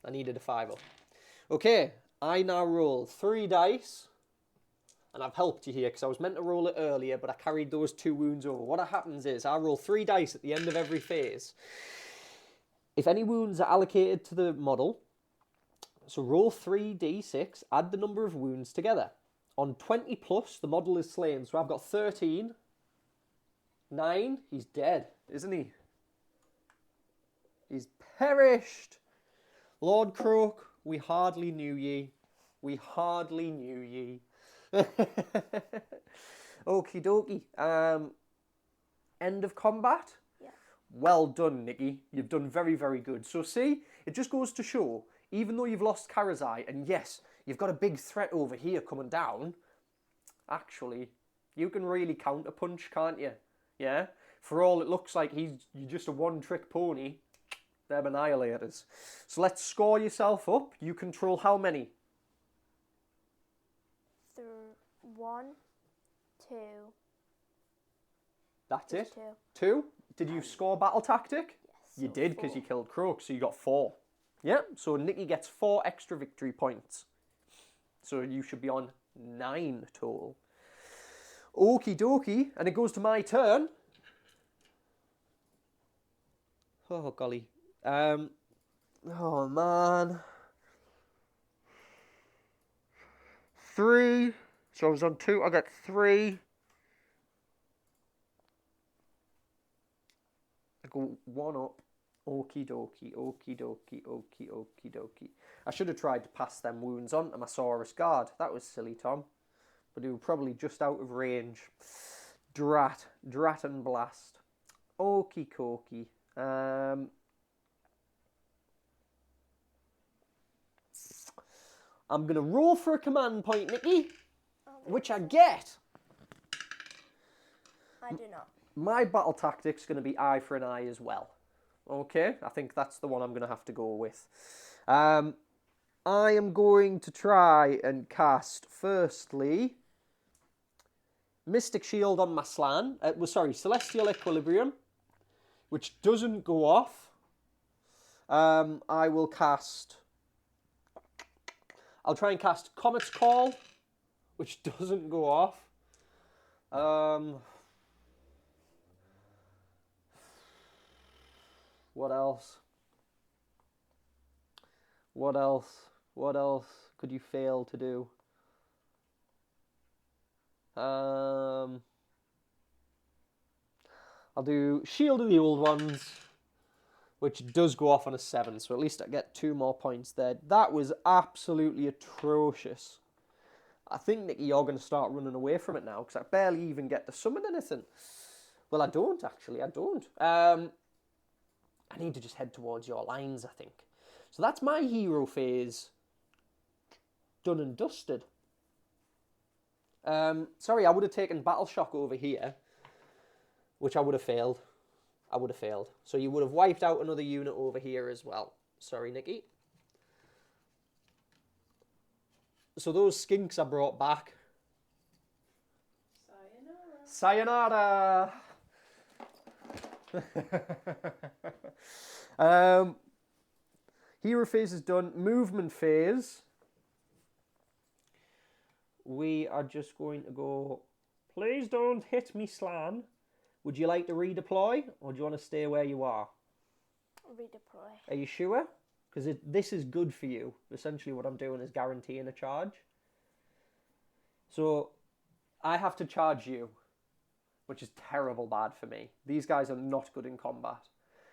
I needed a 5 up. Okay, I now roll 3 dice. And I've helped you here because I was meant to roll it earlier, but I carried those 2 wounds over. What happens is I roll 3 dice at the end of every phase. If any wounds are allocated to the model, so roll 3d6, add the number of wounds together. On 20 plus, the model is slain. So I've got 13. 9, he's dead, isn't he? He's perished. Lord Croak, we hardly knew ye. We hardly knew ye. Okie dokie. End of combat? Yeah. Well done, Niki. You've done very, very good. So see, it just goes to show, even though you've lost Karazai, and yes, you've got a big threat over here coming down, actually, you can really counter-punch, can't you? Yeah? For all it looks like you're just a one-trick pony, they're annihilators. So let's score yourself up. You control how many? 1, 2. That's Just it? 2. 2? Did you score battle tactic? Yes. You so did because 4. you killed Croak, so you got 4. Yeah, so Niki gets 4 extra victory points. So you should be on 9 total. Okie dokie, and it goes to my turn. Oh, golly. Oh, man. 3. So I was on 2, I got 3. I go 1 up. Okie dokie, okie dokie, okie okie dokie. I should have tried to pass them wounds on to my Saurus Guard. That was silly, Tom. But they were probably just out of range. Drat and blast. Okie dokie. I'm going to roll for a command point, Niki. Which I get. I do not. My battle tactic's going to be eye for an eye as well. Okay, I think that's the one I'm going to have to go with. I am going to try and cast, firstly, Mystic Shield on my Slan. Celestial Equilibrium, which doesn't go off. I will cast... I'll try and cast Comet's Call, which doesn't go off. What else? What else could you fail to do? I'll do Shield of the Old Ones, which does go off on a 7, so at least I get 2 more points there. That was absolutely atrocious. I think, Niki, you're going to start running away from it now, because I barely even get to summon anything. Well, I don't, actually. I don't. I need to just head towards your lines, I think. So that's my hero phase done and dusted. Sorry, I would have taken Battle Shock over here, which I would have failed. I would have failed. So you would have wiped out another unit over here as well. Sorry, Niki. So those skinks I brought back. Sayonara. Sayonara! Hero phase is done. Movement phase. We are just going to go, please don't hit me, Slan. Would you like to redeploy, or do you want to stay where you are? Redeploy. Are you sure? Because this is good for you. Essentially what I'm doing is guaranteeing a charge. So I have to charge you, which is terrible bad for me. These guys are not good in combat.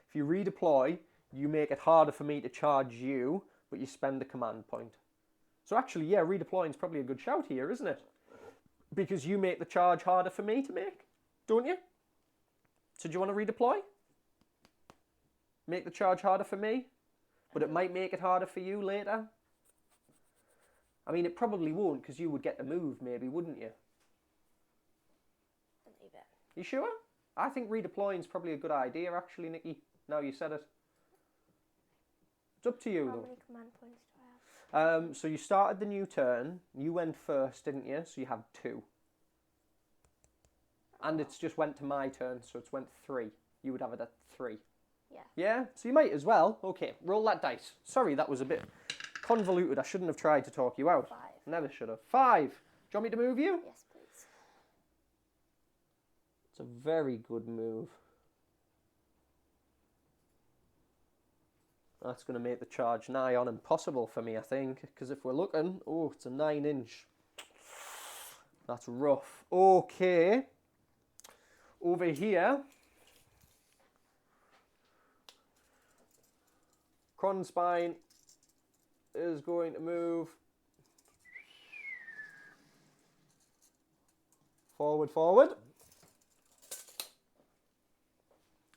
If you redeploy, you make it harder for me to charge you, but you spend a command point. So actually, yeah, redeploying is probably a good shout here, isn't it? Because you make the charge harder for me to make, don't you? So do you want to redeploy? Make the charge harder for me, but it might make it harder for you later. I mean, it probably won't, because you would get to move, maybe, wouldn't you? I'll leave it. You sure? I think redeploying is probably a good idea, actually, Niki. Now you said it. It's up to you, How though. many command points do I have? So you started the new turn. You went first, didn't you? So you have 2. And it's just went to my turn, so it's went 3. You would have it at 3. Yeah. Yeah? So you might as well. Okay, roll that dice. Sorry, that was a bit convoluted. I shouldn't have tried to talk you out. 5. Never should have. 5. Do you want me to move you? Yes, please. It's a very good move. That's going to make the charge nigh on impossible for me, I think. Because if we're looking... Oh, it's a 9-inch. That's rough. Okay. Over here. Kronspine is going to move. Forward, forward.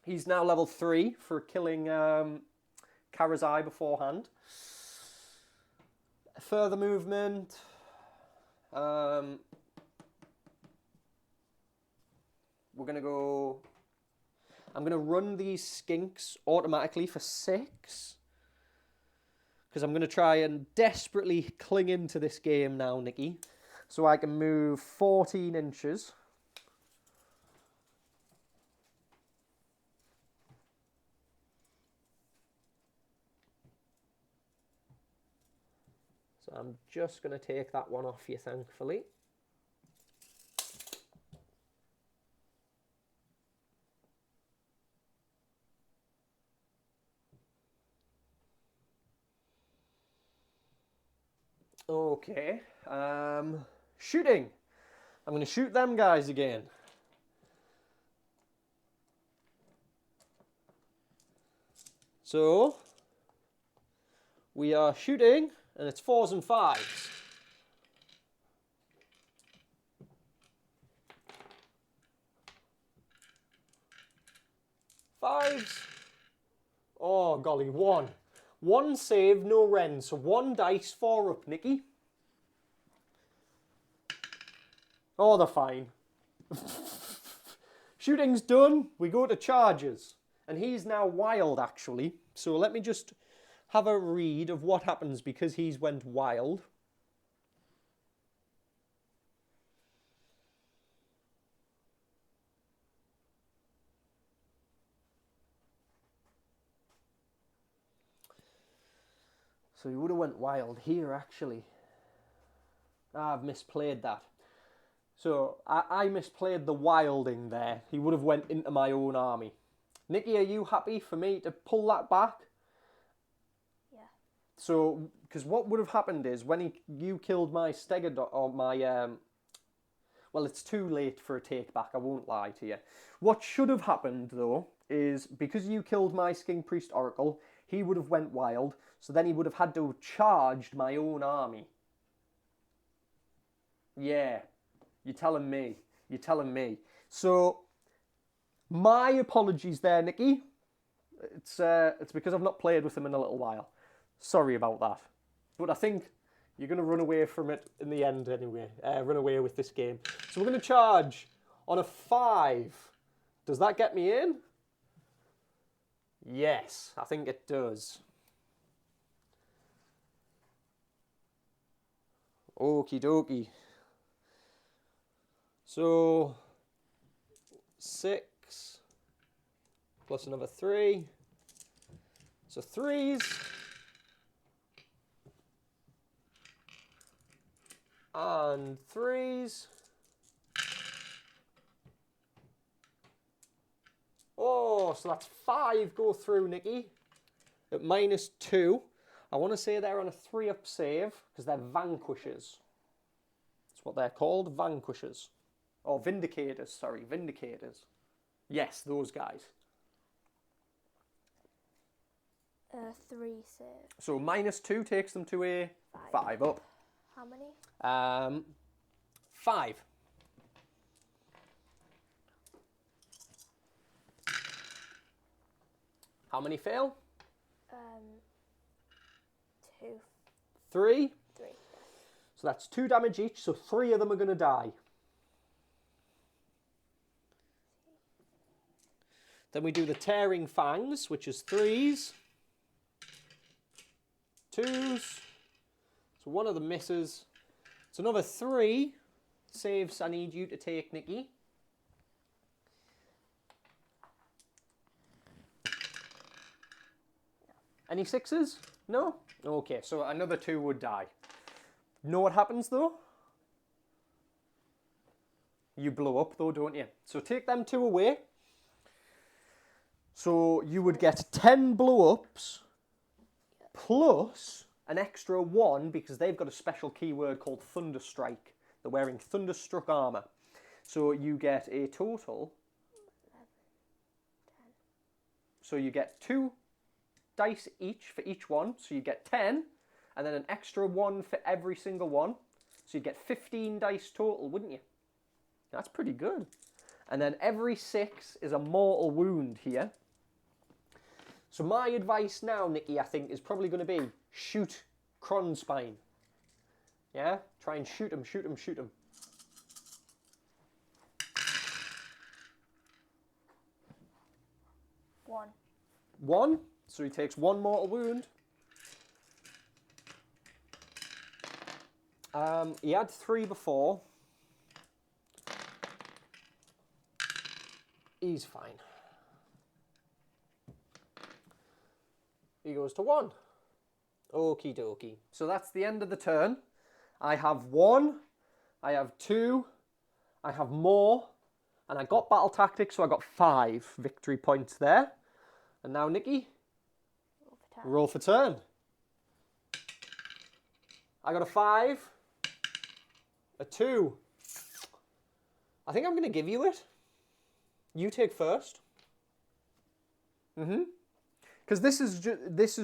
He's now level 3 for killing Karazai beforehand. Further movement. We're going to go... I'm going to run these skinks automatically for 6. Because I'm going to try and desperately cling into this game now, Niki. So I can move 14 inches. So I'm just going to take that one off you, thankfully. Okay. Shooting. I'm going to shoot them guys again. So, we are shooting, and it's 4s and 5s. Fives. Oh, golly, 1. 1 save, no rend. So 1 dice, 4 up, Niki. Oh, they're fine. Shooting's done. We go to charges. And he's now wild, actually. So let me just have a read of what happens because he's went wild. So he would have went wild here, actually. I've misplayed that. So I misplayed the wilding there. He would have went into my own army. Niki, are you happy for me to pull that back? Yeah. So, because what would have happened is when you killed my Stegodon, or my, well, it's too late for a take back, I won't lie to you. What should have happened, though, is because you killed my Skink Priest Oracle, he would have went wild, so then he would have had to have charged my own army. Yeah, you're telling me. You're telling me. So, my apologies there, Niki. It's because I've not played with him in a little while. Sorry about that. But I think You're going to run away from it in the end anyway. Run away with this game. So we're going to charge on a 5. Does that get me in? Yes, I think it does. Okie dokie. So 6 plus another 3. So 3s. And 3s. Oh, so that's 5 go through, Nikki. At -2. I want to say they're on a 3-up save because they're vanquishers. That's what they're called, vanquishers. Or vindicators, sorry, vindicators. Yes, those guys. 3 save. So -2 takes them to a 5 up. How many? 5. How many fail? 2. 3. 3. So that's 2 damage each, so 3 of them are going to die. Then we do the Tearing Fangs, which is 3s. 2s. So one of them misses. It's another 3 saves I need you to take, Nikki. Any 6s? No? Okay, so another 2 would die. Know what happens though? You blow up though, don't you? So take them 2 away. So you would get 10 blow-ups plus an extra 1 because they've got a special keyword called Thunderstrike. They're wearing Thunderstruck armor. So you get a total. 11, 10. So you get 2 dice each for each one. So you get 10 and then an extra 1 for every single one. So you get 15 dice total, wouldn't you? That's pretty good. And then every 6 is a mortal wound here. So my advice now, Nikki, I think, is probably going to be shoot Kronspine. Yeah? Try and shoot him, shoot him, shoot him. One. 1. So he takes 1 mortal wound. He had 3 before. He's fine. He goes to 1. Okie dokie. So that's the end of the turn. I have 1. I have 2. I have more. And I got battle tactics, so I got 5 victory points there. And now, Nikki, roll for turn. I got a 5. A 2. I think I'm going to give you it. You take first. Because this is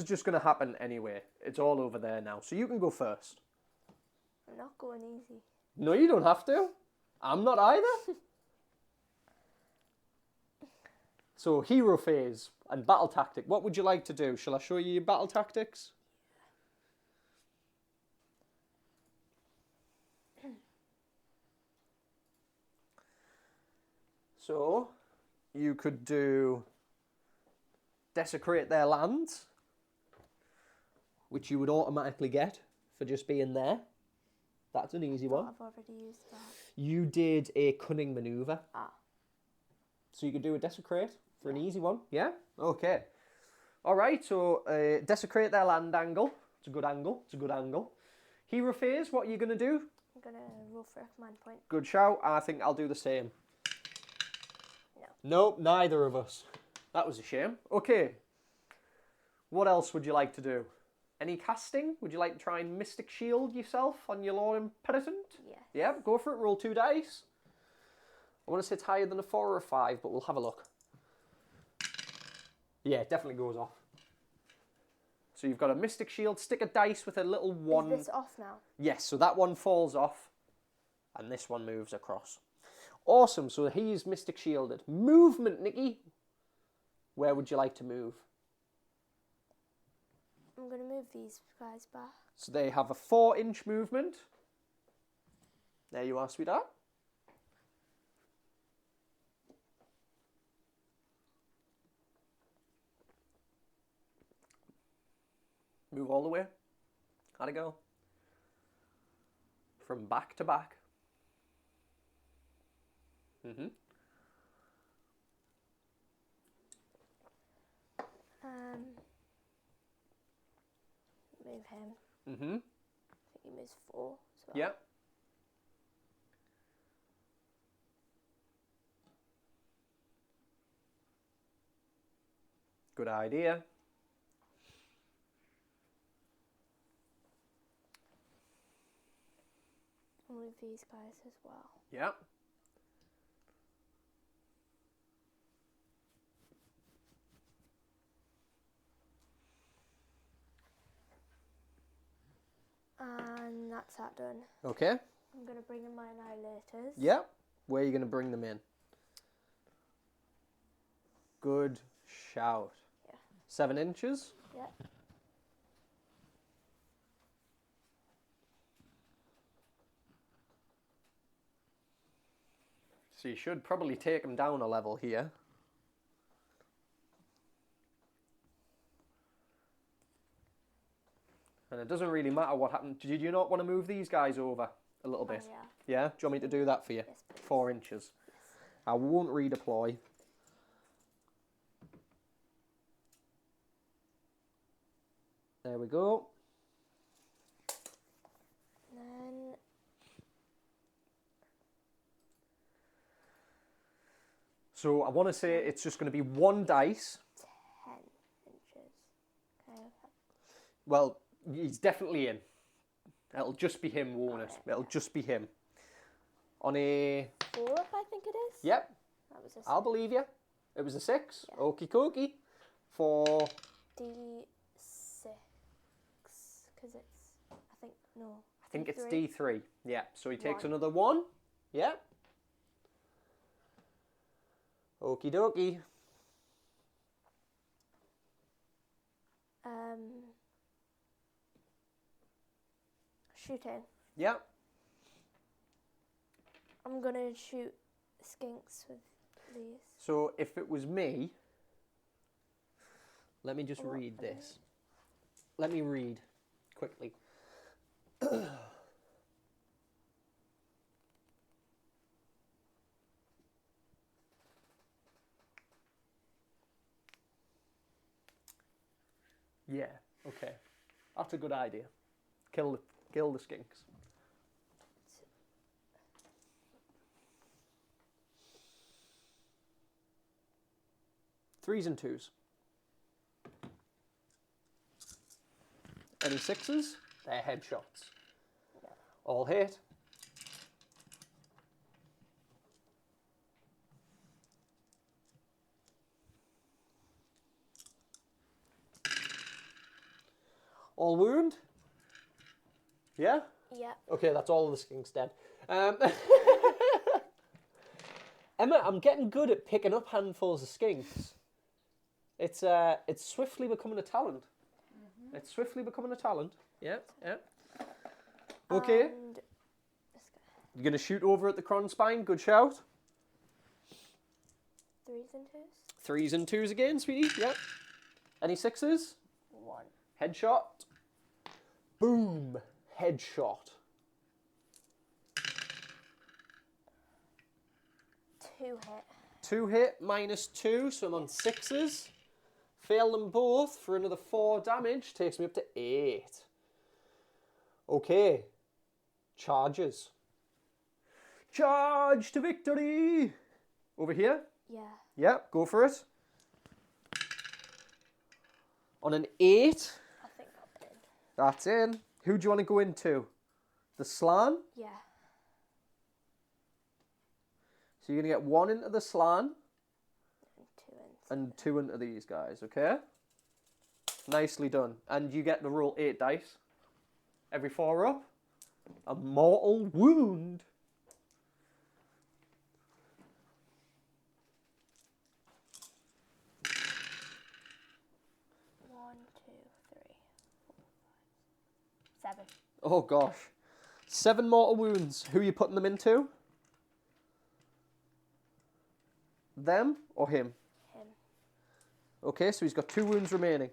just going to happen anyway. It's all over there now. So you can go first. I'm not going easy. No, you don't have to. I'm not either. So hero phase and battle tactic. What would you like to do? Shall I show you your battle tactics? So you could do desecrate their lands, which you would automatically get for just being there. That's an easy one. I've already used that. You did a cunning maneuver. Ah. So you could do a desecrate for an easy one. Yeah? Okay. All right, so desecrate their land angle. It's a good angle. It's a good angle. Hero phase, what are you going to do? I'm going to roll for a command point. Good shout. I think I'll do the same. No. Nope, neither of us. That was a shame. Okay. What else would you like to do? Any casting? Would you like to try and Mystic Shield yourself on your Lord Impenitent? Yeah. Yeah, go for it. Roll 2 dice. I want to say it's higher than a 4 or a 5, but we'll have a look. Yeah, it definitely goes off. So you've got a Mystic Shield. Stick a dice with a little 1. Is this off now? Yes, so that one falls off, and this one moves across. Awesome, so he's Mystic Shielded. Movement, Nikki. Where would you like to move? I'm going to move these guys back. So they have a 4-inch movement. There you are, sweetheart. Move all the way. How'd it go? From back to back. Mm-hmm. Move him. Mm-hmm. I think he moves 4 as well. Yep. Good idea. I'll move these guys as well. Yep. And that's that done. Okay. I'm going to bring in my annihilators. Yep. Where are you going to bring them in? Good shout. Yeah. 7 inches. Yep. So you should probably take them down a level here. And it doesn't really matter what happened. Did you not want to move these guys over a little bit? Yeah. Yeah? Do you want me to do that for you? Yes, please. 4 inches. Yes. I won't redeploy. There we go. And then So I want to say it's just going to be 1 dice. 10 inches. Okay. Well, he's definitely in. It'll just be him, won't it? It'll just be him. On a... 4 up, I think it is. Yep, That was a I'll believe you. It was a 6. Yeah. Okie dokie. For... D6. Because it's, I think, no. I think it's D3. D3. Yeah, so he takes 1. another 1. Yeah. Okie dokie. Shooting. Yeah. I'm going to shoot skinks with these. So if it was me... Let me just What read are they? this. Let me read quickly. Yeah, okay. That's a good idea. Kill the skinks. Threes and 2s. Any 6s? They're headshots. Yeah. All hit. All wound? Yeah? Yeah. Okay, that's all of the skinks dead. Emma, I'm getting good at picking up handfuls of skinks. It's swiftly becoming a talent. Mm-hmm. It's swiftly becoming a talent. Yeah, yeah. Okay. And this guy. You're going to shoot over at the cron spine. Good shout. 3s and 2s. 3s and 2s again, sweetie. Yep. Any 6s? 1. Headshot. Boom. Headshot. 2 hit. 2 hit minus 2, so I'm on 6s. Fail them both for another 4 damage. Takes me up to 8. Okay. Charges. Charge to victory! Over here? Yeah. Yep, go for it. On an 8. I think I'm in. That's in. Who do you want to go into? The slan? Yeah. So you're going to get 1 into the slan And 2 in. and 2 into these guys, okay? Nicely done. And you get to roll 8 dice. Every 4 up. A mortal wound. One, two, three. 7. Oh gosh. 7 mortal wounds. Who are you putting them into? Them or him? Him. Okay, so he's got 2 wounds remaining.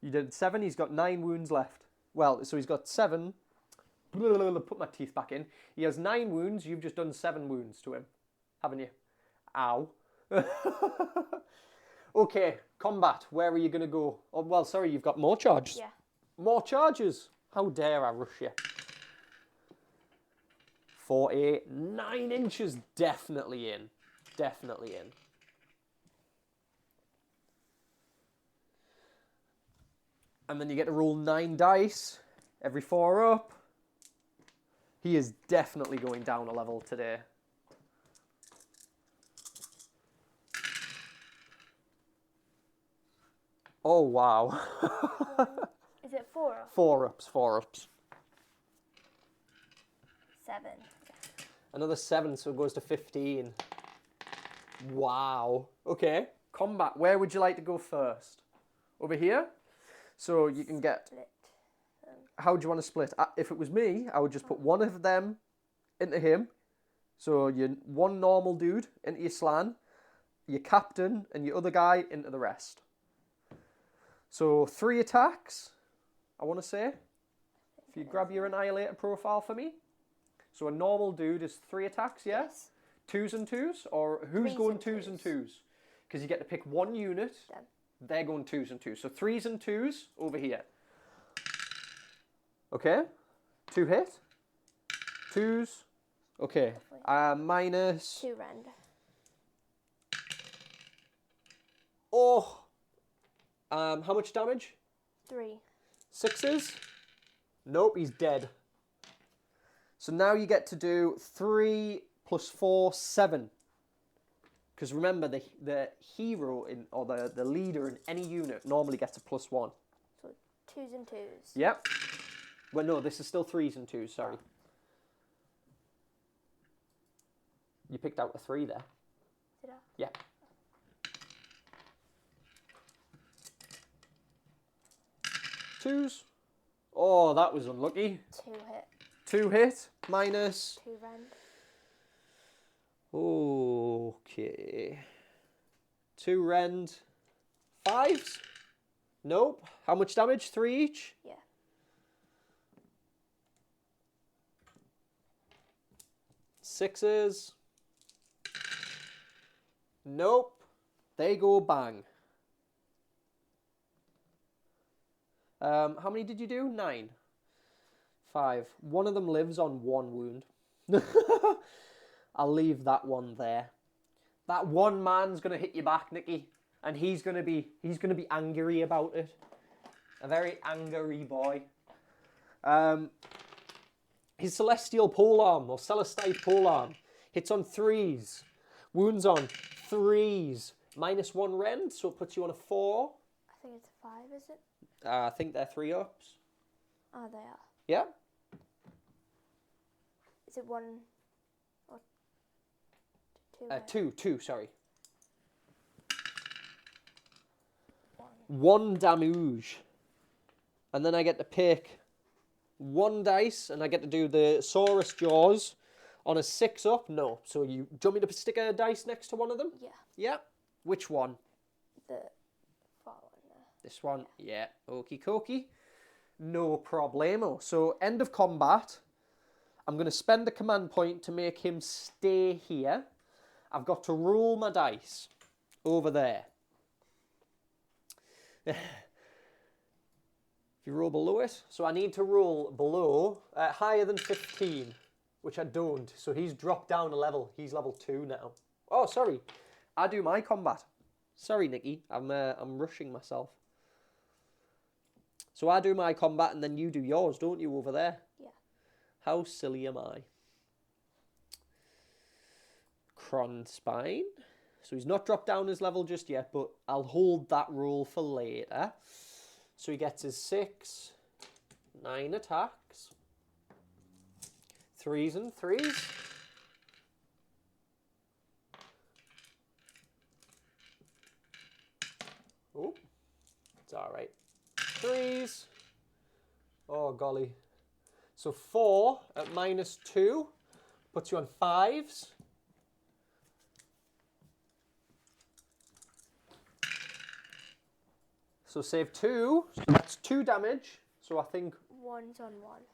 You did 7, he's got 9 wounds left. Well, so he's got 7. Put my teeth back in. He has 9 wounds, you've just done 7 wounds to him. Haven't you? Ow. Okay, combat. Where are you going to go? Oh, well, sorry, you've got more charges. Yeah. More charges. How dare I rush you? 48, 9 inches, definitely in. Definitely in. And then you get to roll 9 dice. Every 4 up. He is definitely going down a level today. Oh, wow. Is it 4 or 4 ups, 4 ups. 7? Another 7, so it goes to 15. Wow. Okay, combat. Where would you like to go first? Over here? So you can get... Split. How do you want to split? If it was me, I would just put one of them into him. So your one normal dude into your slan, your captain and your other guy into the rest. So 3 attacks, I want to say. If you grab your Annihilator profile for me. So a normal dude is 3 attacks, yeah? Yes. 2s and 2s? Or who's Threes going and 2s and twos. 2s? Because you get to pick one unit. Them. They're going 2s and 2s. So 3s and 2s over here. Okay. 2 hit. 2s. Okay. Minus... 2 rend. Oh! How much damage? 3. 6s? Nope, he's dead. So now you get to do 3 plus 4, 7. Because remember, the hero or the leader in any unit normally gets a +1. So 2s and 2s. Yep. Well, no, this is still 3s and 2s, sorry. You picked out a 3 there. Did I? Yeah. Twos. Oh, that was unlucky. 2 hit. 2 hit, minus... 2 rend. Okay. 2 rend. 5s? Nope. How much damage? 3 each? Yeah. 6s? Nope. They go bang. How many did you do? 9. 5. One of them lives on 1 wound. I'll leave that one there. That one man's gonna hit you back, Niki, and he's gonna be angry about it. A very angry boy. His Celestial Polearm or Celestite Polearm hits on 3s. Wounds on 3s. -1 rend, so it puts you on a 4. I think it's a 5, is it? I think they're 3 ups. Oh, they are. Yeah. Is it 1 or 2? 2, sorry. 1. 1 damage. And then I get to pick 1 dice, and I get to do the Saurus Jaws on a 6 up. No. So do you want me to stick a dice next to one of them? Yeah. Yeah. Which one? The far one there. This one? Yeah. Okie dokie. No problemo. So end of combat. I'm going to spend a command point to make him stay here. I've got to roll my dice over there. If you roll below it, so I need to roll below, higher than 15, which I don't. So he's dropped down a level. He's level 2 now. Oh, sorry. I do my combat. Sorry, Niki. I'm rushing myself. So I do my combat and then you do yours, don't you, over there? Yeah. How silly am I? Kronspine. So he's not dropped down his level just yet, but I'll hold that roll for later. So he gets his 6, 9 attacks. 3s and 3s. Oh, it's all right. 3s. Oh, golly. So 4 at -2 puts you on 5s. So save 2. So that's 2 damage. So I think One's on 1.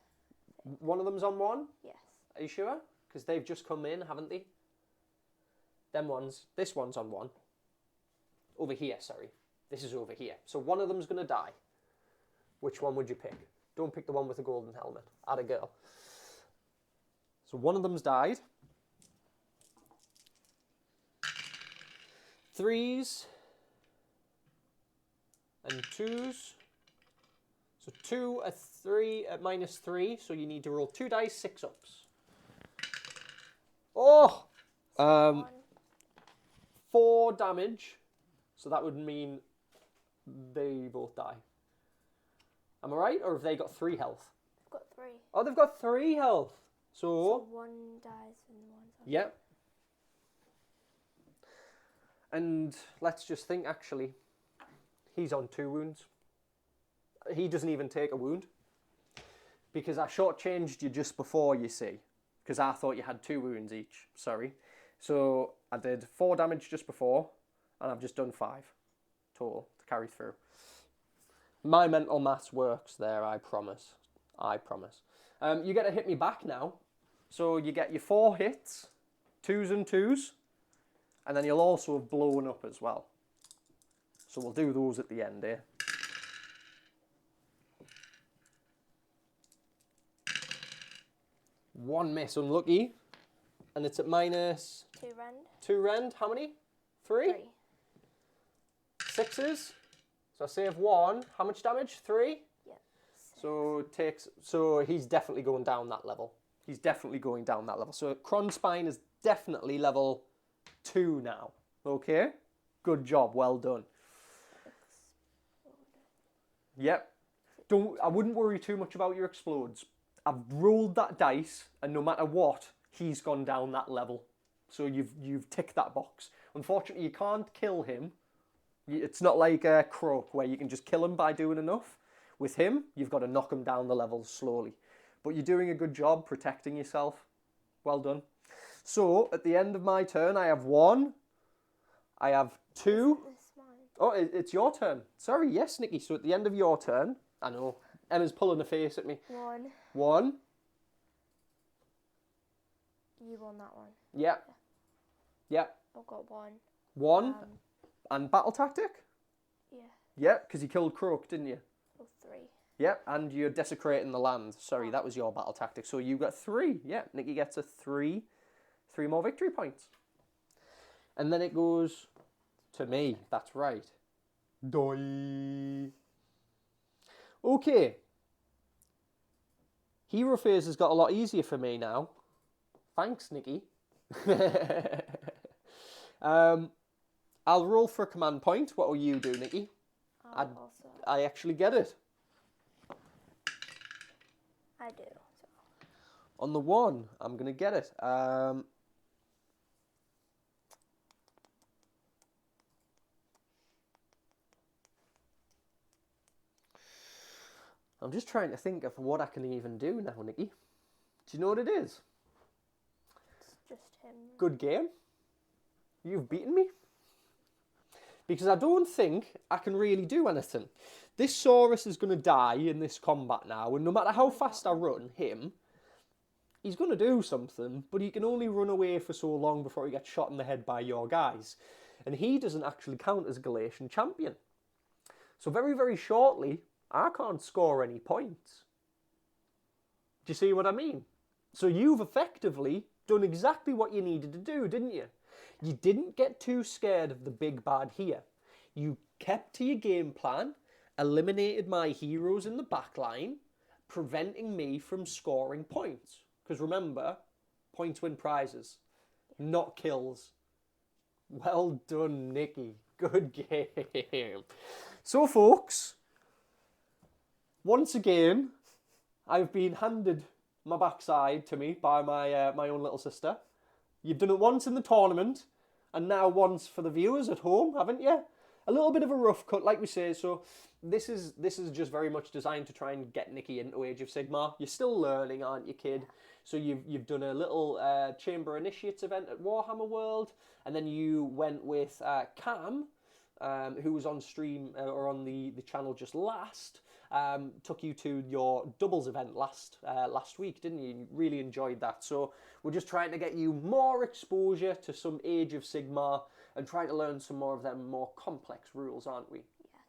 one of them's on 1. Yes. Are you sure? Because they've just come in, haven't they? Them ones. This one's on 1. Over here, sorry. This is over here. So one of them's going to die. Which one would you pick? Don't pick the one with the golden helmet. Add a girl. So one of them's died. 3s and 2s. So 2 at 3 at -3. So you need to roll 2 dice, 6 ups. Oh! 4 damage. So that would mean they both die. Am I right? Or have they got 3 health? I've got 3. Oh, they've got 3 health. So one dies and one's on. Yep. And let's just think, actually, he's on 2 wounds. He doesn't even take a wound. Because I shortchanged you just before, you see. Because I thought you had 2 wounds each. Sorry. So I did 4 damage just before. And I've just done 5 total to carry through. My mental maths works there, I promise. I promise. You get to hit me back now. So you get your 4 hits, 2s and 2s. And then you'll also have blown up as well. So we'll do those at the end here. One miss, unlucky. And it's at -2 rend. 2 rend. How many? 3? 3. 6s. So I save 1. How much damage? 3? Yeah. So he's definitely going down that level. He's definitely going down that level. So Kronspine is definitely level 2 now. Okay? Good job. Well done. Yep. I wouldn't worry too much about your explodes. I've rolled that dice, and no matter what, he's gone down that level. So you've ticked that box. Unfortunately, you can't kill him. It's not like a Croak where you can just kill him by doing enough. With him, you've got to knock him down the levels slowly. But you're doing a good job protecting yourself. Well done. So, at the end of my turn, I have 1. I have 2. Isn't this mine? Oh, it's your turn. Sorry, yes, Nikki. So, at the end of your turn, I know, Emma's pulling a face at me. 1. 1. You won that one. Yeah. Yeah. I've got 1. 1. And battle tactic? Yeah. Yeah, because you killed Croak, didn't you? Oh, 3. Yep, and you're desecrating the land. Sorry, that was your battle tactic. So you got 3. Yeah, Nikki gets a 3 more victory points. And then it goes to me. That's right. Doi. Okay. Hero phase has got a lot easier for me now. Thanks, Nikki. I'll roll for a command point. What will you do, Nikki? I actually get it. I do. So. On the 1, I'm going to get it. I'm just trying to think of what I can even do now, Nikki. Do you know what it is? It's just him. Good game. You've beaten me. Because I don't think I can really do anything. This Saurus is going to die in this combat now, and no matter how fast I run him, he's going to do something, but he can only run away for so long before he gets shot in the head by your guys. And he doesn't actually count as Galatian champion. So very, very shortly, I can't score any points. Do you see what I mean? So you've effectively done exactly what you needed to do, didn't you? You didn't get too scared of the big bad here. You kept to your game plan, eliminated my heroes in the back line, preventing me from scoring points. Because remember, points win prizes, not kills. Well done, Nikki. Good game. So, folks, once again, I've been handed my backside to me by my own little sister. You've done it once in the tournament, and now once for the viewers at home, haven't you? a little bit of a rough cut, like we say. So this is just very much designed to try and get Niki into Age of Sigmar. You're still learning, aren't you, kid? So you've done a little Chamber Initiates event at Warhammer World, and then you went with Cam, who was on stream or on the channel just last. Took you to your doubles event last week, didn't you? You really enjoyed that. So we're just trying to get you more exposure to some Age of Sigmar and trying to learn some more of them more complex rules, aren't we?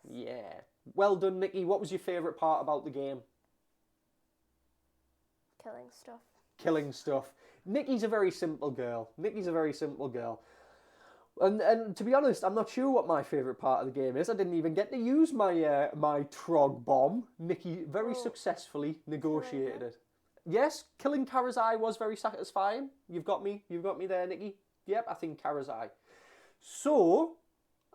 Yes. Yeah. Well done, Niki. What was your favourite part about the game? Killing stuff. Killing stuff. Niki's a very simple girl. Niki's a very simple girl. And to be honest, I'm not sure what my favourite part of the game is. I didn't even get to use my my Trog bomb. Niki very successfully negotiated it. Yes, killing Karazai was very satisfying. You've got me there, Niki. Yep, I think Karazai. So,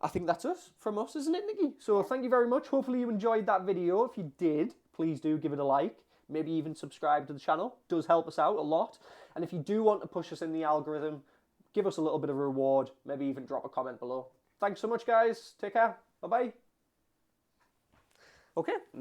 I think that's from us, isn't it, Niki? So, thank you very much. Hopefully you enjoyed that video. If you did, please do give it a like. Maybe even subscribe to the channel. It does help us out a lot. And if you do want to push us in the algorithm, give us a little bit of a reward. Maybe even drop a comment below. Thanks so much, guys. Take care. Bye-bye. Okay.